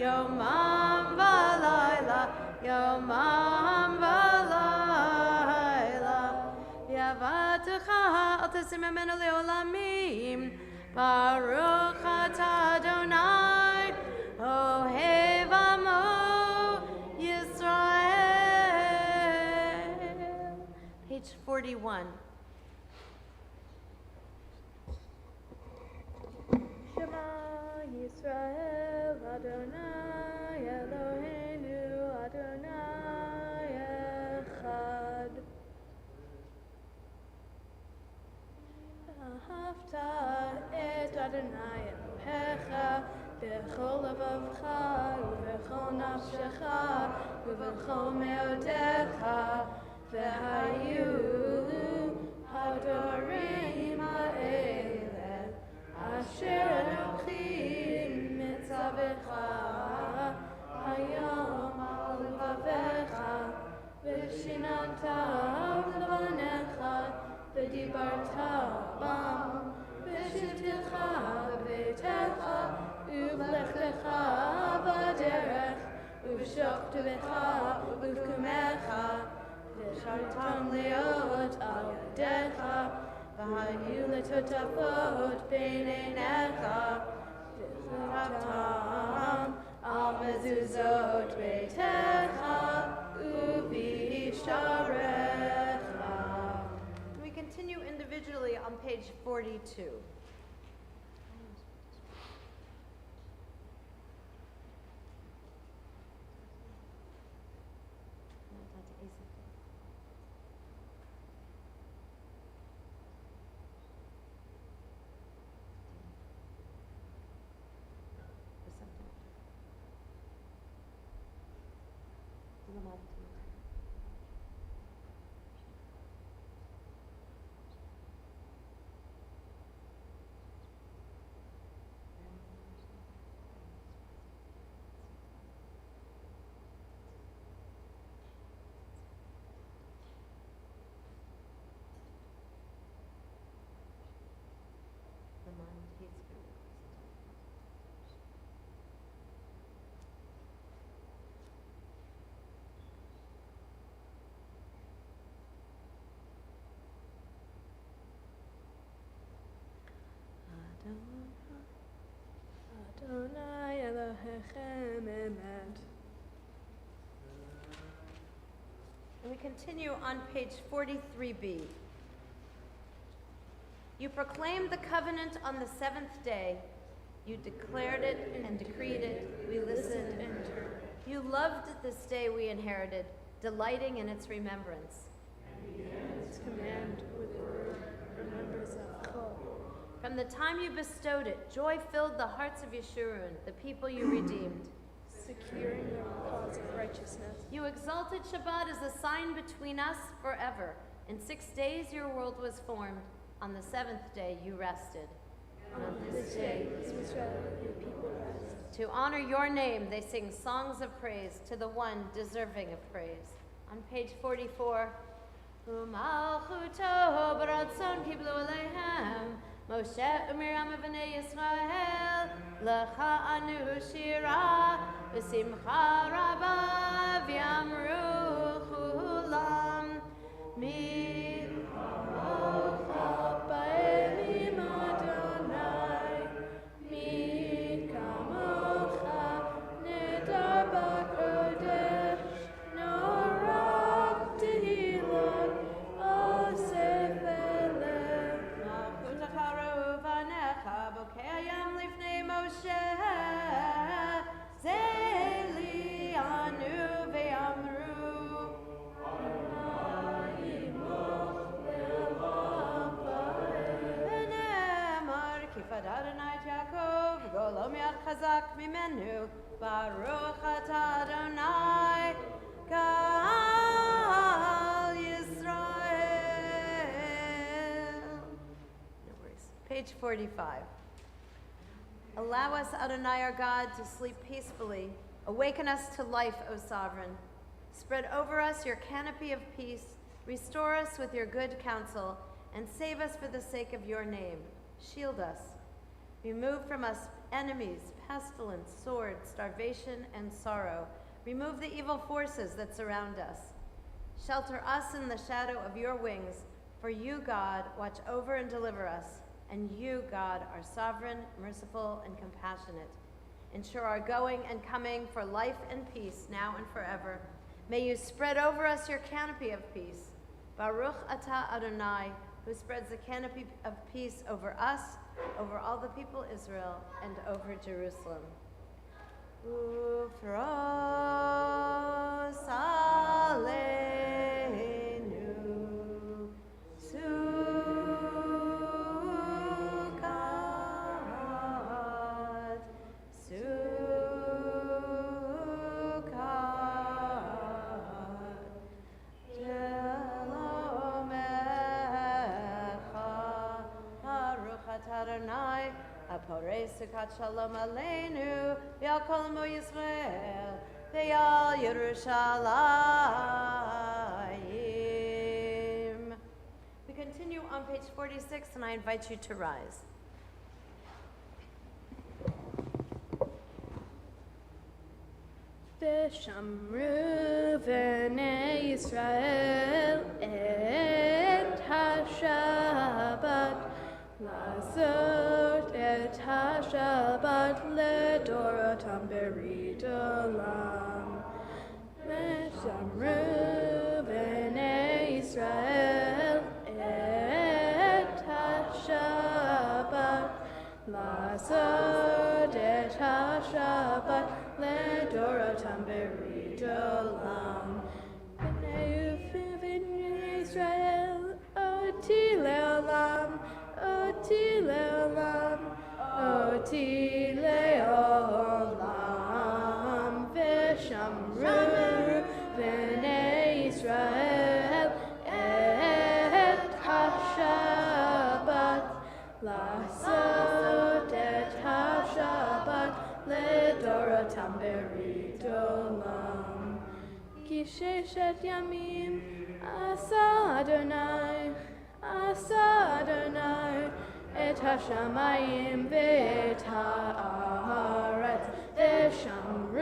yomam v'layla, yomam v'layla. Yavatecha al tesim emenu leolamim, Baruch atah Adonai, ohev amo Yisrael. Page 41. Shema Yisrael, Adonai Eloheinu, Adonai Echad. Ahavta et Adonai Elohecha, b'chol levavcha, u'b'chol nafshecha, u'b'chol me'odecha, v'hayu hadorim ha'ele, asher Anochi mitzavecha, hayom al levavecha, v'shinata levanecha, v'dibarta bam, v'shivtecha b'beitecha, u'v'lechtecha b'derech, u'v'shoktevecha u'v'kumecha, v'shartam leot al yadecha, v'hayu letotafot b'neinecha, v'charatam al mezuzot beitecha, u'v'isharecha. We continue individually on page 42. Adonai Elohechem emet. And we continue on page 43b. You proclaimed the covenant on the seventh day. You declared it and decreed it. We listened and turned. You loved this day we inherited, delighting in its remembrance. Its command with remembers of Kol. From the time you bestowed it, joy filled the hearts of Yeshurun, the people you redeemed. Securing the cause of righteousness. You exalted Shabbat as a sign between us forever. In 6 days your world was formed. On the seventh day you rested. On this day, Israel, your people rest. To honor your name, they sing songs of praise to the one deserving of praise. On page 44, U'malchuto b'ratzon kiblu aleihem, Moshe u'Miriam v'nei Yisrael, Lecha anu shira v'simcha rabba v'yamru chulam mi kamocha ba'elim Adonai mi kamocha nedar b'kodesh norah tehilot osef elef malchutecha reuvanecha bokeyam lifnei Moshe zeli anu ve'amru ונאמר כי פדה אדוני את יעקב וגואלו מיד חזק ממנו ברוך אתה אדוני קהל ישראל. No worries. Page 45. Allow us, Adonai our God, to sleep peacefully. Awaken us to life, O sovereign. Spread over us your canopy of peace. Restore us with your good counsel, and save us for the sake of your name. Shield us. Remove from us enemies, pestilence, sword, starvation, and sorrow. Remove the evil forces that surround us. Shelter us in the shadow of your wings, for you, God, watch over and deliver us. And you, God, are sovereign, merciful, and compassionate. Ensure our going and coming for life and peace now and forever. May you spread over us your canopy of peace. Baruch atah Adonai, who spreads the canopy of peace over us, over all the people Israel, and over Jerusalem. Ufros aleinu sukkot, sukkot, shelomecha, Baruch atah Adonai, Aporei Sukkot Shalom Aleinu, V'al Kol Amo Yisrael, V'al Yerushalayim. We continue on page 46, and I invite you to rise. V'shamru b'nei Yisrael et ha-Shabbat, לעשות את השבת לדורותם ברית עולם. ושמרו בני ישראל את השבת, לעשות את השבת לדורותם ברית עולם. בני ישראל אותי לעולם, אותי לעולם, אותי לעולם, ושמרו בני ישראל את השבת, לעשות את השבת לדורותם ברית עולם. כי 6 ימים עשה אדוני, עשה אדוני את השמיים ואת הארץ, ושמרו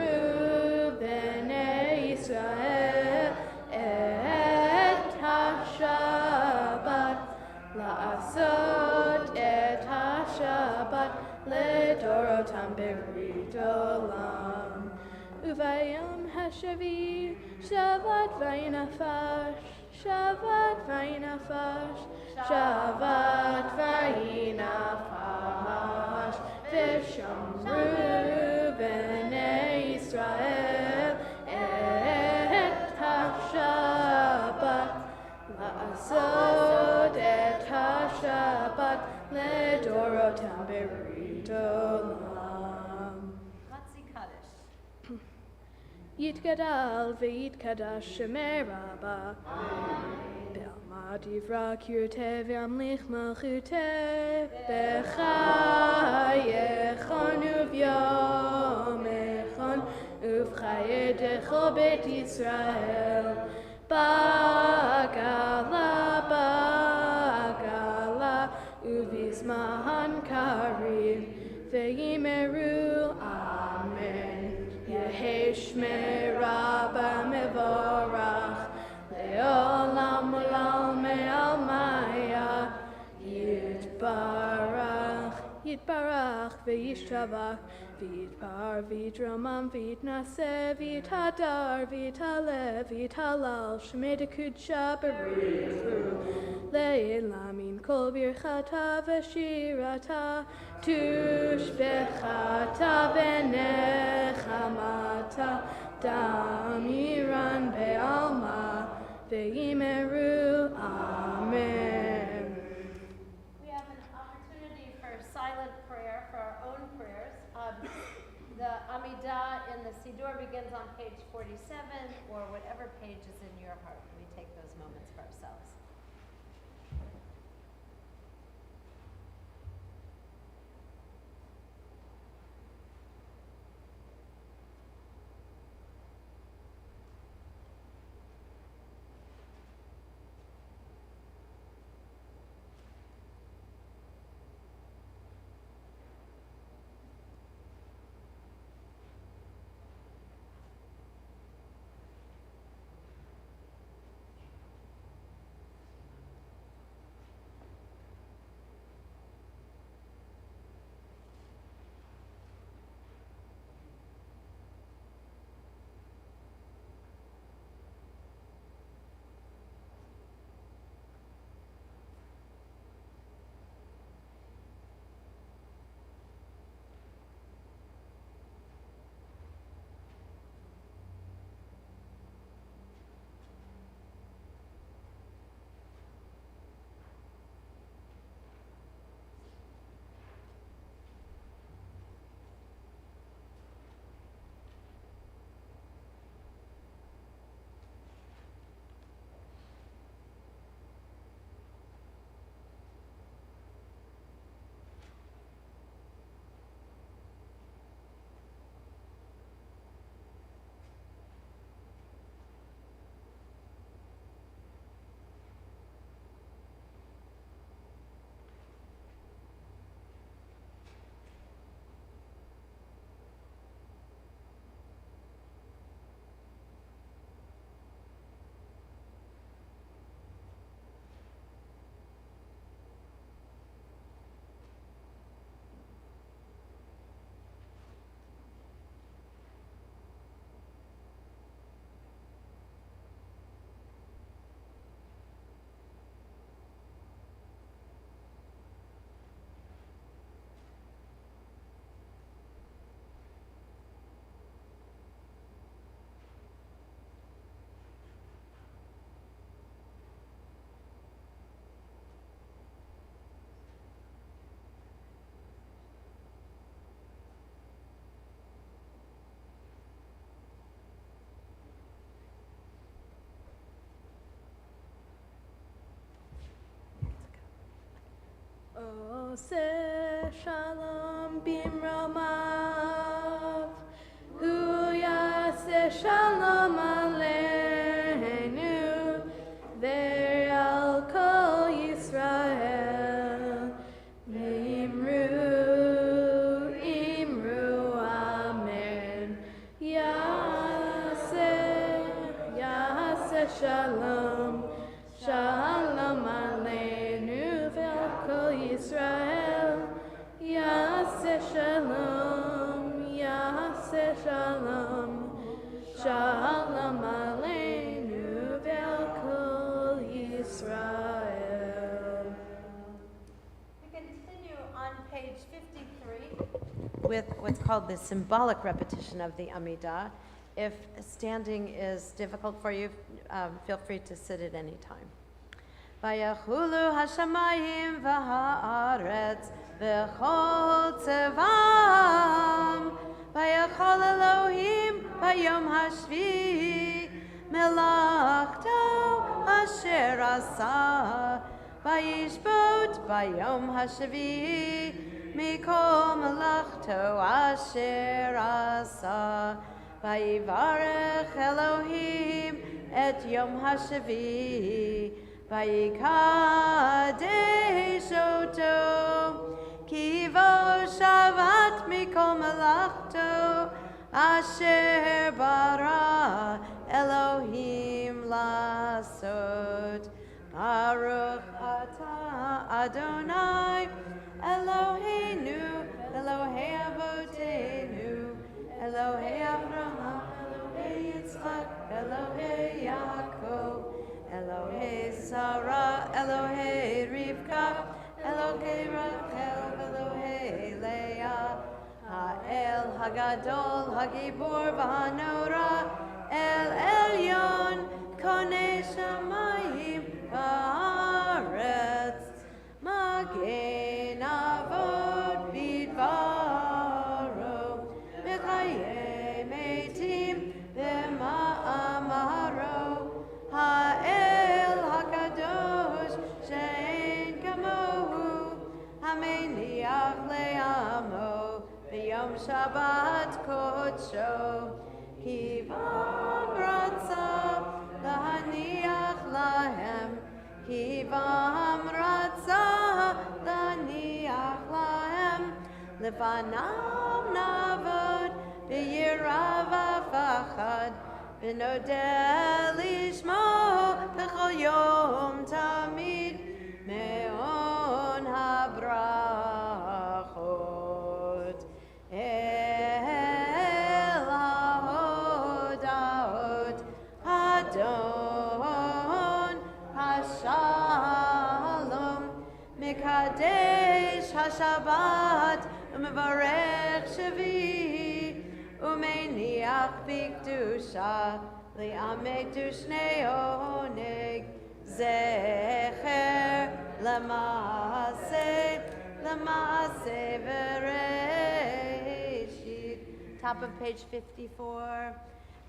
בני ישראל את השבת, לעשות את השבת לדורותם ברית עולם. וביום השביעי שבת וינפש, שבת וינפש, שבת וינפש, ושמרו בני ישראל את השבת, לעשות את השבת לדורותם ברית עולם. Chatzi Kaddish. יתגדל ויתקדש שמי רבה. בעלמא דברה קירתה וימליך מלכותה. בחייכון וביומכון ובחיי דכל בית ישראל. בגלה בגלה ובזמן קריב. V'yimeru, Amen. Yehi Shmei Rabba Mevorach, Le'olam Olam Me'almaya, Yitbarach, Yitbarach, V'yishtabach, V'yitbar, V'yitramam, V'yitnaseh, V'yithadar, V'yithaleh, V'yithalal, Shmei Dekudsha B'richu, Le'elamin Kol Birchata V'shirata, Tushbechata V'nechamata, Damiran Be'alma, V'yimeru, Amen. We have an opportunity for silent prayer, for our own prayers. The Amidah in the Siddur begins on page 47, or whatever page is in your heart. We take those moments for ourselves. Ose shalom bimromav, hu yaseh shalom aleinu, ve'al kol Yisrael, ve'imru, imru, amen. Yaseh shalom, shalom aleinu, ve'al kol Yisrael, Yaseh shalom, Yaseh shalom, shalom aleinu ve'al kol Yisrael. We continue on page 53 with what's called the symbolic repetition of the Amidah. If standing is difficult for you, feel free to sit at any time. Vayachulu hashamayim v'haaretz v'chol tzevam vayachol Elohim vayom hashvi melachto asher asa vayishbot vayom hashvi mikol melachto asher asa vayivarech Elohim et yom hashvi Vayikadesh oto ki vo shavat kol malachto asher bara Elohim lasot. Baruch atah Adonai Eloheinu Elohei Avotenu Elohei Avraham Elohei Yitzchak Elohei Yaakov Elohei Sarah Elohei Rivka Elohei Rachel Elohei Leah Ha'el Hagadol Hagibor V'Hanora El Elyon Konei Shamayim V'Haaretz Magen Avot Bidvaro Mechayei Meitim B'Ma'amaro Ha'el HaKadosh She'en Kamohu Hameniach Le'amo B'Yom Shabbat Kodsho Kivam Ratzah Lahaniach Lahem Kivam Ratzah Lahaniach Lahem Lefanam Navod B'Yirav V'Chad B'Nodeh Lishmo B'Chol Yom Tamid Me'on HaBrachot El HaHodahot Adon HaShalom Mekadesh HaShabbat Umevarech Shavi Umeniach B'Kedusha Li'amedu Shnei Oneg Zecher L'Maaseh Bereshit. Top of page 54.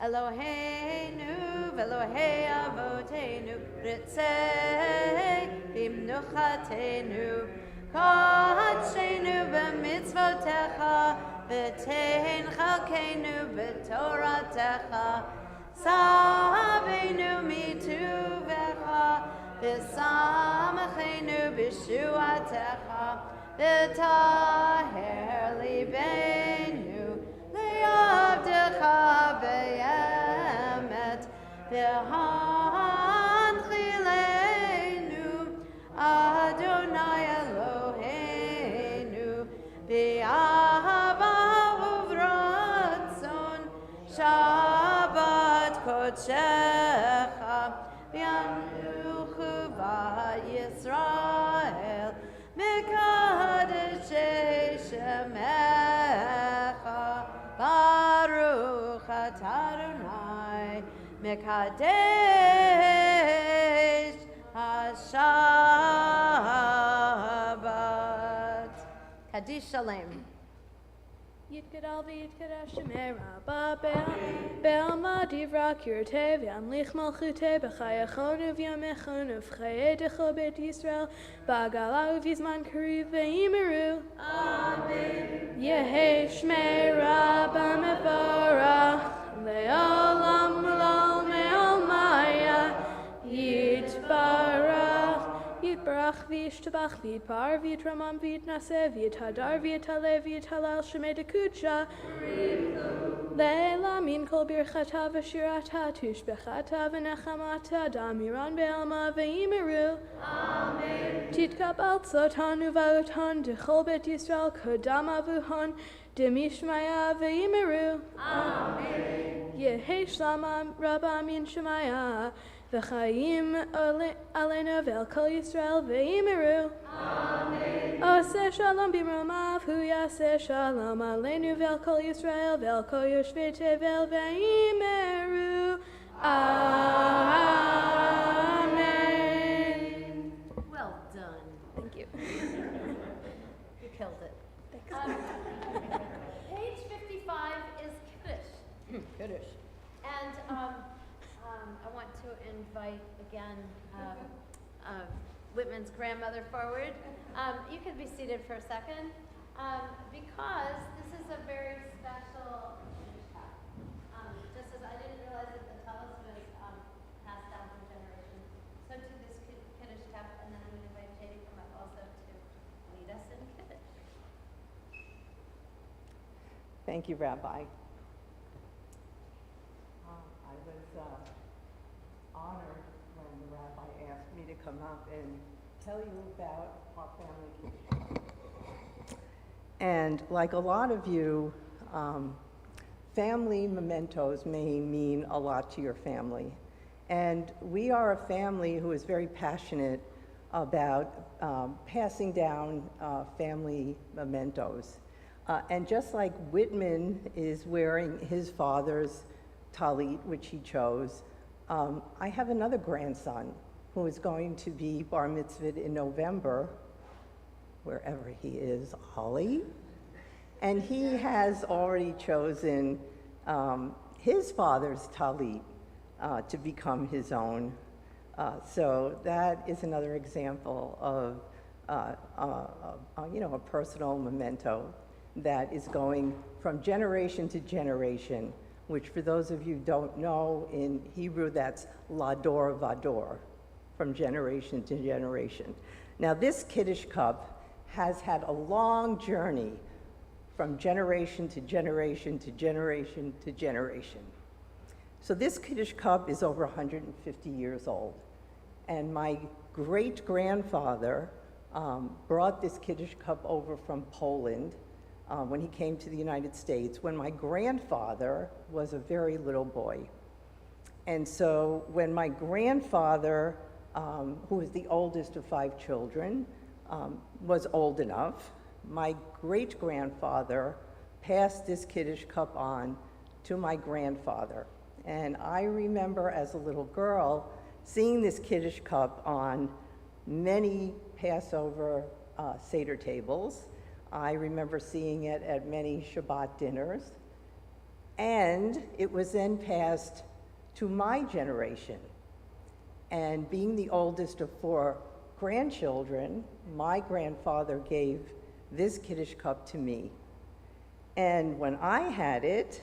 Eloheinu v'Elohei Avotenu Ritzei B'Mnuchatenu Kodshenu B'Mitzvotecha V'Tein Chalkeinu B'Toratecha Saveinu Mituvecha V'Samachenu B'Shuatecha V'Taher Libeinu Le'avdecha V'Yemet V'Hanchilenu Adonai Eloheinu V'Ahava Uvratzon Shabbat Kodshecha V'Yanuchu V'Yisrael Mekadeshei Shemecha Baruch atah Adonai Mekadesh HaShabbat. Kaddish Shalem. Yitgadal v'yitgadash Shemei Rabba Be'alma divra kirteh v'yamlich malchuteh b'chayachonu v'yamechonu v'chayedecho bet Yisrael b'agala v'yizman karev v'yimeru. Amen. Yehei Shmei Rabba mevorach le'olam l'ol me'olmaya yitbarach Yitbarach v'yishtabach v'yitbar v'yitramam v'yitnaseh v'yithadar v'yithaleh v'yithalal shemei dekudsha Le'ela min kol birchata v'shirata tushbechata v'nechamata damiran be'alma v'yimeru. Amen. Titkabal tzotan uvautan dechol bet Yisrael kodam avuhon demishmaya v'yimeru. Amen. Yehei shlama rabba min shemaya V'chayim alenu ve'el kol Yisrael ve'yimeru. Amen. Oseh shalom b'mromav hu yaseh shalom alenu ve'el kol Yisrael ve'el kol yoshvei tevel ve'yimeru. Amen. Well done. Thank you. You killed it. Page 55 is Kiddush. Kiddush. And I want to invite again Whitman's grandmother forward. You could be seated for a second because this is a very special just as I didn't realize that the tallis was passed down from generation. So to this Kiddush cup, and then I'm going to invite Jay to come up also to lead us in Kiddush. Thank you, Rabbi. I was honored when the rabbi asked me to come up and tell you about our family. And like a lot of you, family mementos may mean a lot to your family. And we are a family who is very passionate about passing down family mementos. And just like Whitman is wearing his father's talit, which he chose, I have another grandson who is going to be bar mitzvahed in November, wherever he is, Ollie. And he has already chosen his father's talit to become his own. So that is another example of a personal memento that is going from generation to generation, which for those of you who don't know, in Hebrew that's lador vador, from generation to generation. Now this Kiddush cup has had a long journey from generation to generation to generation to generation. So this Kiddush cup is over 150 years old. And my great-grandfather brought this Kiddush cup over from Poland when he came to the United States, when my grandfather was a very little boy. And so when my grandfather, who was the oldest of 5 children, was old enough, my great-grandfather passed this Kiddush cup on to my grandfather. And I remember as a little girl seeing this Kiddush cup on many Passover Seder tables. I remember seeing it at many Shabbat dinners. And it was then passed to my generation. And being the oldest of 4 grandchildren, my grandfather gave this Kiddush cup to me. And when I had it,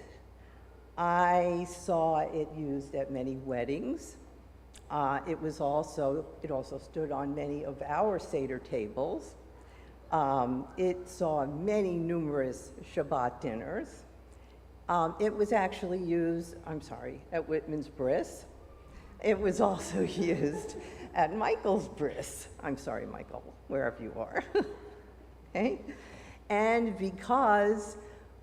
I saw it used at many weddings. It also stood on many of our Seder tables. It saw many numerous Shabbat dinners. It was actually used, at Whitman's bris. It was also used at Michael's bris. I'm sorry, Michael, wherever you are. Okay? And because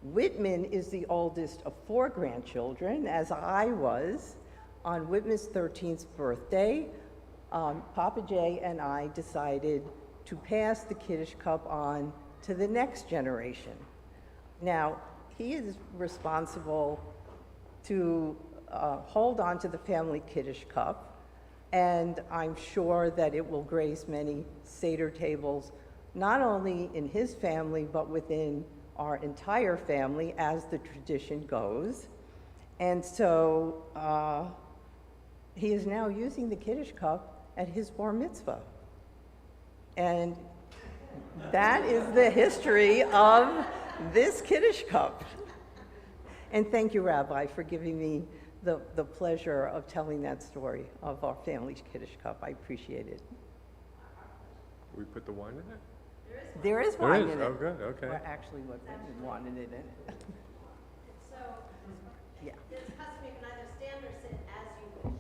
Whitman is the oldest of 4 grandchildren, as I was, on Whitman's 13th birthday, Papa Jay and I decided to pass the Kiddush cup on to the next generation. Now, he is responsible to hold on to the family Kiddush cup, and I'm sure that it will grace many Seder tables, not only in his family, but within our entire family, as the tradition goes. And so he is now using the Kiddush cup at his bar mitzvah. And that is the history of this Kiddush cup. And thank you, Rabbi, for giving me the pleasure of telling that story of our family's Kiddush cup. I appreciate it. We put the wine in it? There is wine in it. Oh, good, okay. Or actually, what Whitman wanted it in. So, Yeah. this custom, you can either stand or sit as you wish.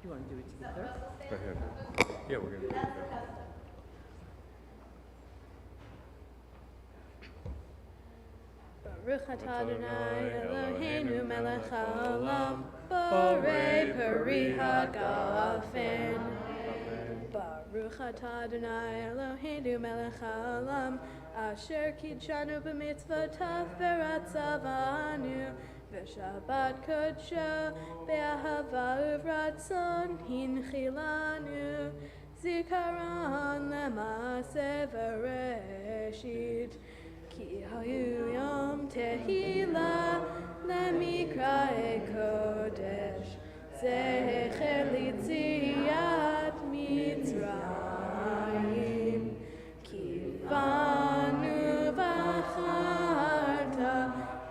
Do you want to do it Is that together? Russell stand? Go ahead. Yeah, we're gonna do That's the it. custom. Baruch atah Adonai Eloheinu melech haolam, borei peri hagafen. Baruch atah Adonai Eloheinu melech haolam, asher kidshanu b'mitzvotav v'ratzavanu, v'shabbat kodsho be'ahava uvratzon hinchilanu, zikaron lema'aseh v'reshit. Ki hayu yom tehila lemikrae kodesh, zecher litziat Mitzrayim. Ki vanu v'acharta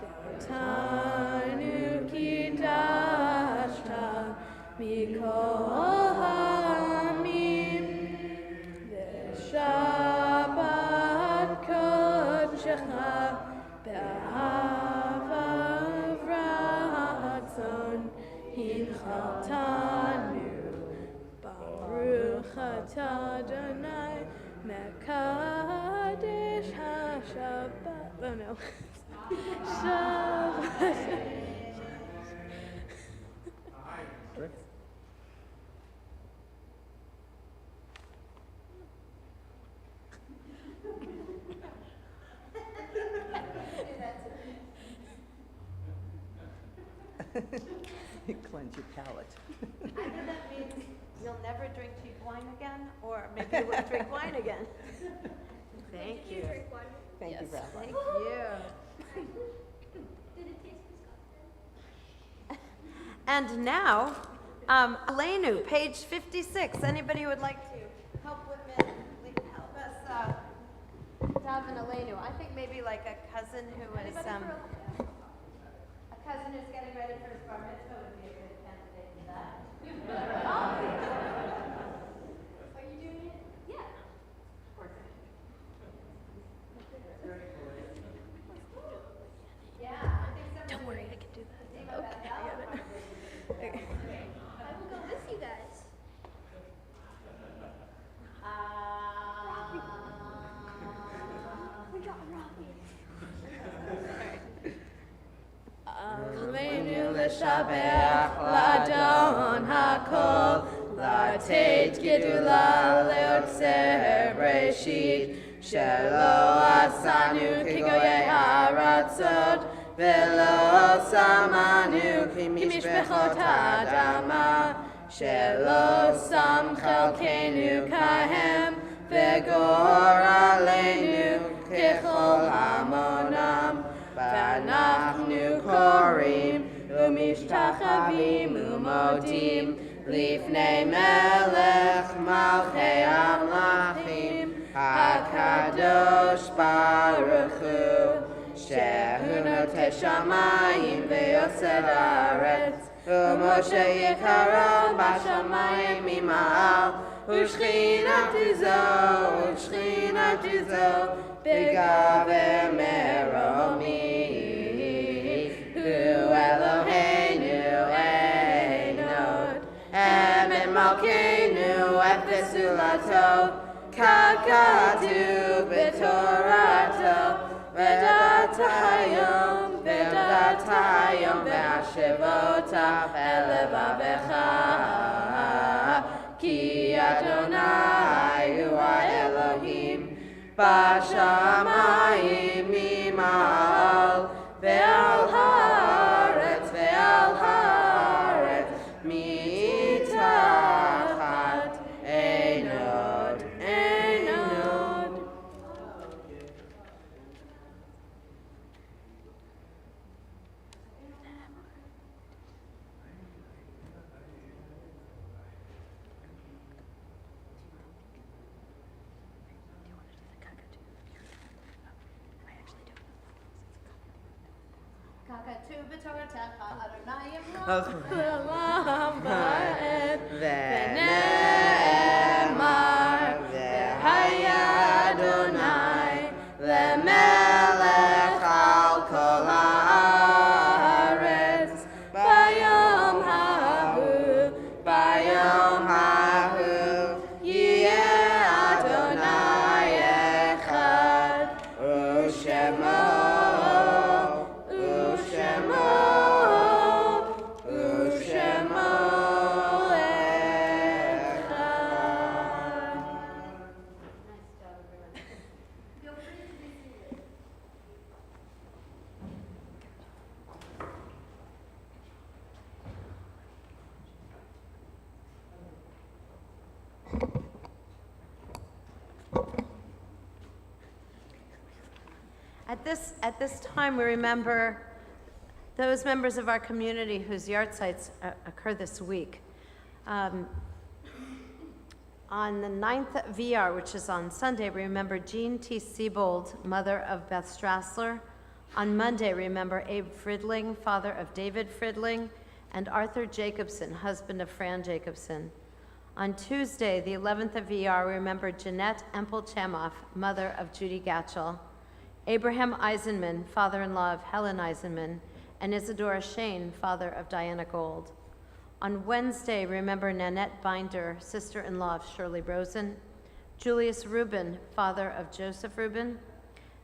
v'otanu kidashta mikol ha'amim v'shabbat kodesh Be'ahava v'ratzon hinchaltanu. Baruch atah Adonai mekadesh haShabbat. Oh no. Shabbat. Cleanse your palate. Either that means you'll never drink cheap wine again, or maybe you will drink wine again. Thank you. Thank you, Beth. Thank you. And now, Elenu, page 56. Anybody who would like to help Whitman, help us daven Elenu? I think maybe like a cousin who is a cousin who's getting ready for his bar mitzvah would be a good candidate for that. Are you doing it? Yeah. Of course I am. Yeah, I think so. Don't worry, I can do that. Okay, I got it. Okay. I will go with you guys. We got Robbie. Aleinu l'shabeach l'adon hakol, l'ateit gedula leotzer breshit, shelo asanu kigoyei haratzot, velo samanu kimishbechot ha'adama, shelo sam chelkenu kahem, vegor aleinu kechol hamonam. V'anachnu korim u'mishtachavim u'modim lifnei melech malchei amlachim hakadosh baruch hu shehu notei shamayim ve'yosed haaretz u'moshe yikaro b'shamayim mima'al u'shchinatu zo b'gaver meromi hu Eloheinu einod emet malkeinu efes ulato kakatu b'torato v'datayom ve'ashevotav elevavecha ki Adonai hu Elohim Bashamayim mima'al ve'al haaretz mitachat einod. Kakatu b'toratecha Adonai V'ne'emar v'haya Adonai lemelech al kol haaretz bayom hahu yeh Adonai echad u'shemo At this time, we remember those members of our community whose yahrzeits occur this week. On the 9th of Iyar, which is on Sunday, we remember Jean T. Siebold, mother of Beth Strassler. On Monday, remember Abe Fridling, father of David Fridling, and Arthur Jacobson, husband of Fran Jacobson. On Tuesday, the 11th of Iyar, we remember Jeanette Empel-Chamoff, mother of Judy Gatchell. Abraham Eisenman, father-in-law of Helen Eisenman, and Isadora Shane, father of Diana Gold. On Wednesday, remember Nanette Binder, sister-in-law of Shirley Rosen, Julius Rubin, father of Joseph Rubin,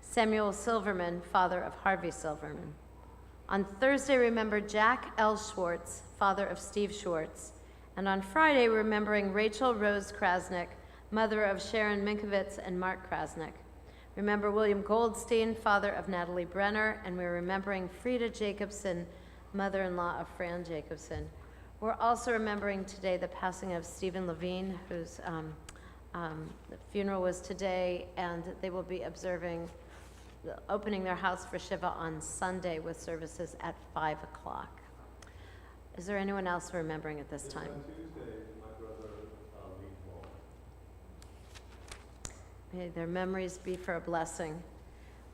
Samuel Silverman, father of Harvey Silverman. On Thursday, remember Jack L. Schwartz, father of Steve Schwartz. And on Friday, remembering Rachel Rose Krasnick, mother of Sharon Minkovitz and Mark Krasnick. Remember William Goldstein, father of Natalie Brenner, and we're remembering Frida Jacobson, mother-in-law of Fran Jacobson. We're also remembering today the passing of Stephen Levine, whose the funeral was today, and they will be opening their house for Shiva on Sunday with services at 5 o'clock. Is there anyone else remembering at this time? On Tuesday, my brother leaves home. May their memories be for a blessing.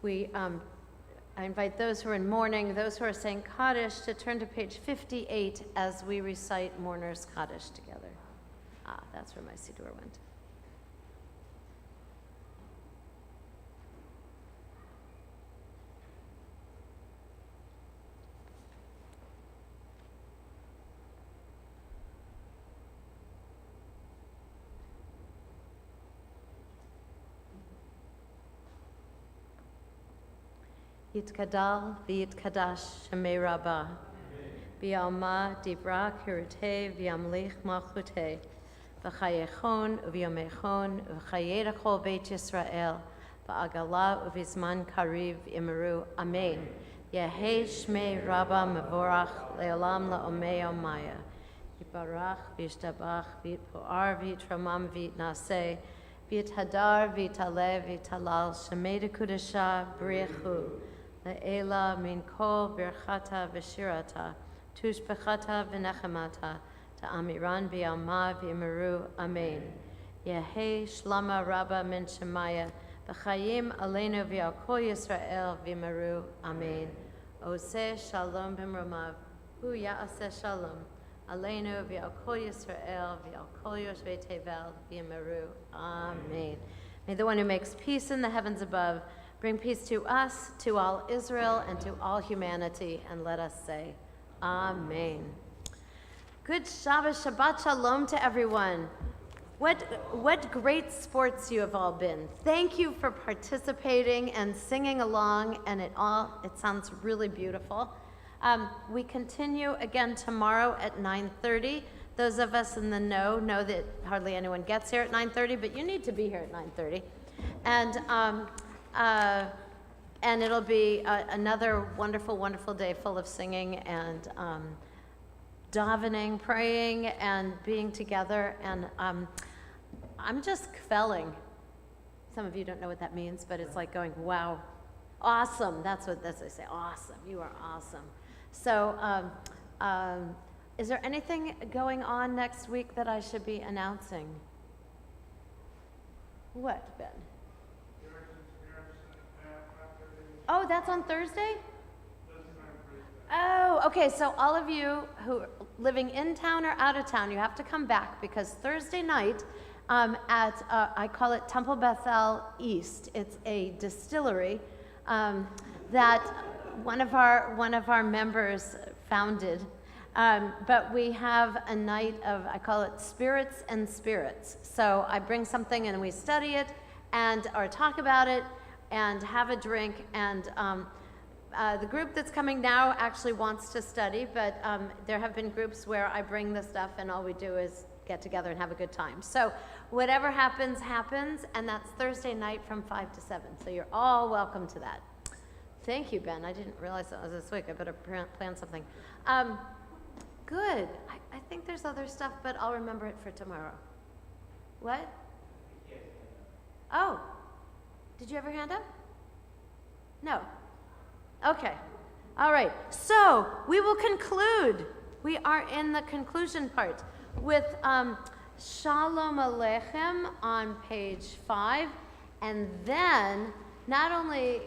I invite those who are in mourning, those who are saying Kaddish, to turn to page 58 as we recite Mourner's Kaddish together. That's where my Siddur went. Yitkadal v'yitkadash shemei Rabbah, v'yalma dibra kirutei v'yamlich malchutei, v'chayechon u'v'yomechon v'chayerachol beit Yisrael, v'agala u'vizman kariv imeru. Amen. Yehei shmei Rabbah mevorach le'olam la'omei omaya. Yibarach v'yishtabach v'yitpo'ar v'yitramam v'yitnaseh, v'yithadar v'yitaleh v'yitalal shemei dekudesha b'richu. Le'ela min kol birchata v'shirata, tushbechata v'nechemata, ta'amiran v'yalma v'yimeru. Amen. Yehei shlama rabba min shemaya, v'chayim aleinu v'yal kol Yisrael v'yimeru. Amen. Oseh shalom b'mromav, hu ya'aseh shalom, aleinu v'yal kol Yisrael v'yal kol yoshvei tevel v'yimeru. Amen. May the one who makes peace in the heavens above bring peace to us, to all Israel, and to all humanity, and let us say, Amen. Good Shabbos, Shabbat Shalom to everyone. What great sports you have all been. Thank you for participating and singing along, and it sounds really beautiful. We continue again tomorrow at 9:30. Those of us in the know that hardly anyone gets here at 9:30, but you need to be here at 9:30. And it'll be another wonderful, wonderful day full of singing and davening, praying, and being together. And I'm just kvelling. Some of you don't know what that means, but it's like going, wow, awesome. That's what they say, awesome. You are awesome. So is there anything going on next week that I should be announcing? What, Ben? Oh, that's on Thursday? Oh, okay, so all of you who are living in town or out of town, you have to come back because Thursday night I call it Temple Bethel East. It's a distillery that one of our members founded. But we have a night of, I call it Spirits and Spirits. So I bring something and we study it or talk about it and have a drink. And the group that's coming now actually wants to study, but there have been groups where I bring the stuff and all we do is get together and have a good time. So whatever happens, happens, and that's Thursday night from 5 to 7. So you're all welcome to that. Thank you, Ben. I didn't realize that was this week. I better plan something. Good. I think there's other stuff, but I'll remember it for tomorrow. What? Oh. Did you ever hand up? No. Okay. All right. So we will conclude. We are in the conclusion part with Shalom Aleichem on page 5. And then not only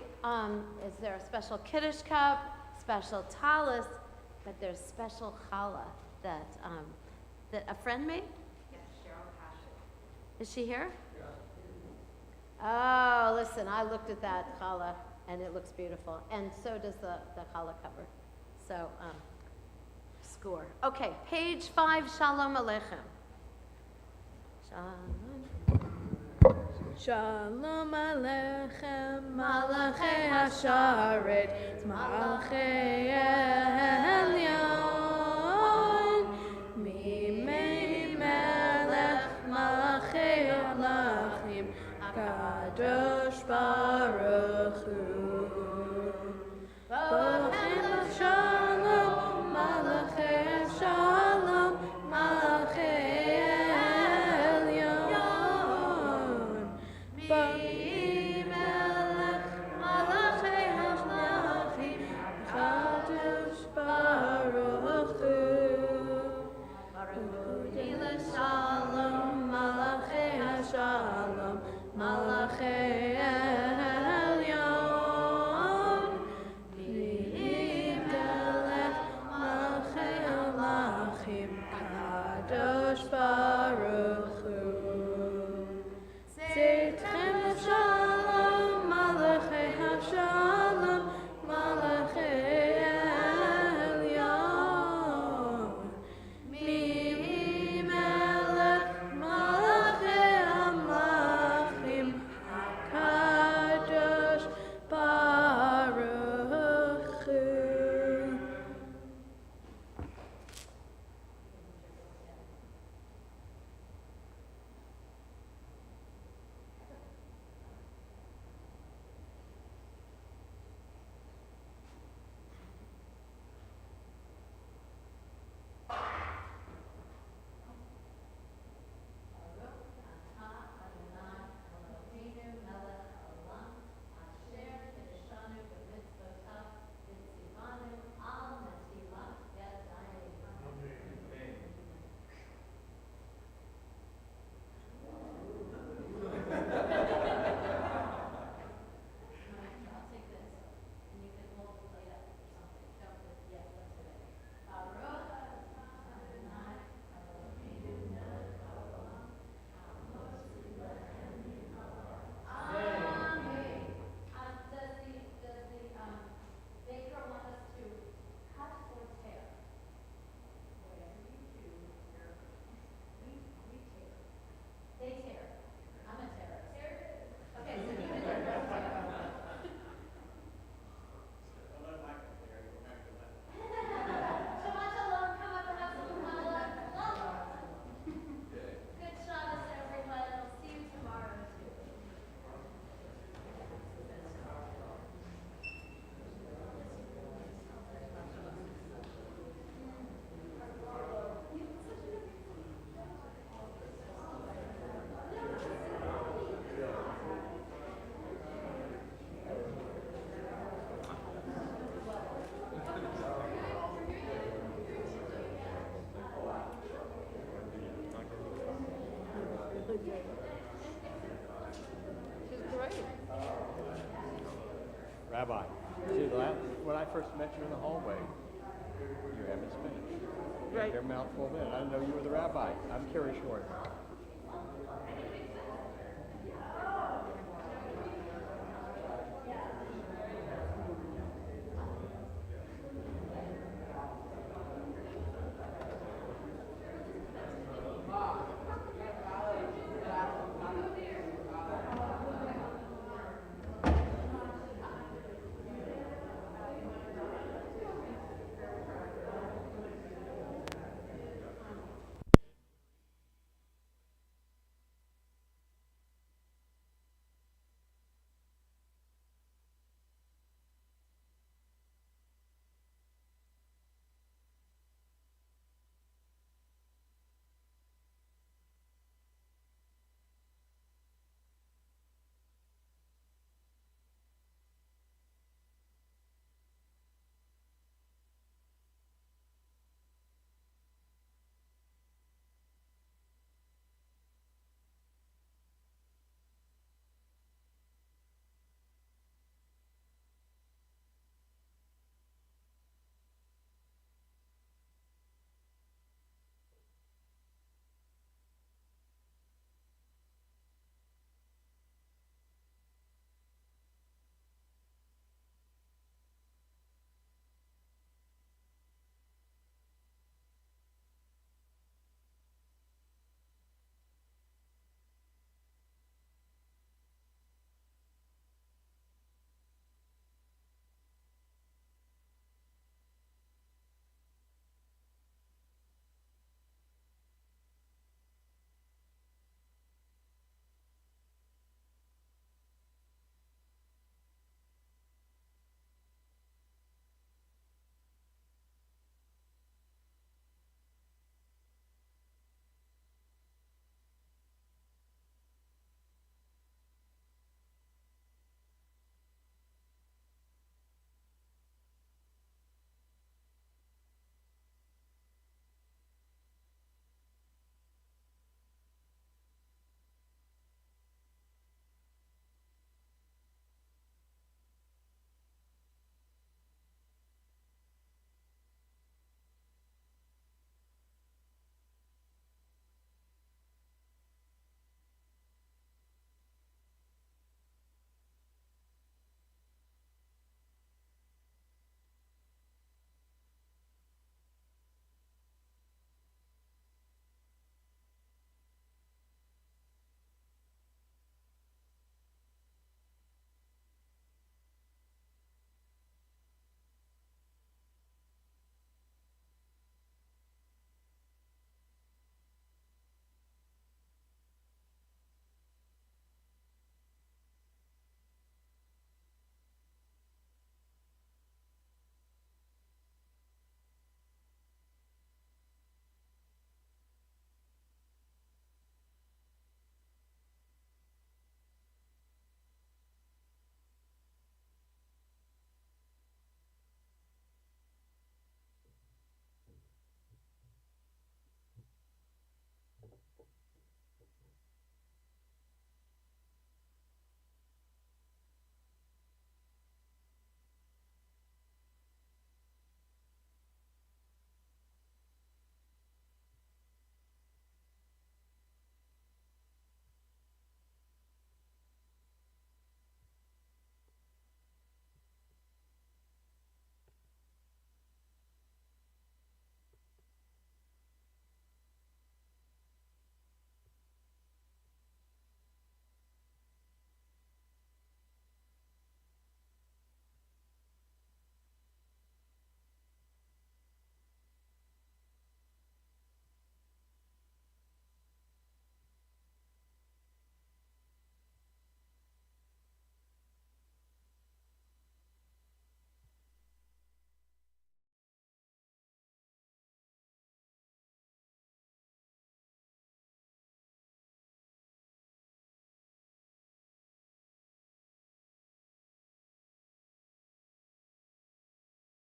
is there a special Kiddush cup, special talis, but there's special challah that a friend made? Yes, Cheryl Passion. Is she here? Oh, listen, I looked at that challah. and it looks beautiful. And so does the challah cover. So, score. Okay, page 5, Shalom Aleichem. Shalom. Shalom Aleichem, Malachei Hasharet, Malachei Elyon, Mimei Melech, Malachei Malachim, Kadosh Baruch Hu. Bohem Shalom, Malachei Shalom, Malachei Shalom, Malachei Elyon, Melech, Malachei Malachim, Kadosh Baruch Hu. Seitchem Shalom, Malachei Shalom, Malachei Elyon, Melech, Malachei Malachim, Kadosh Baruch Hu. Rabbi, see, when I first met you in the hallway, you were having Spanish. You had your mouth full in. I didn't know you were the rabbi. I'm Carrie Short.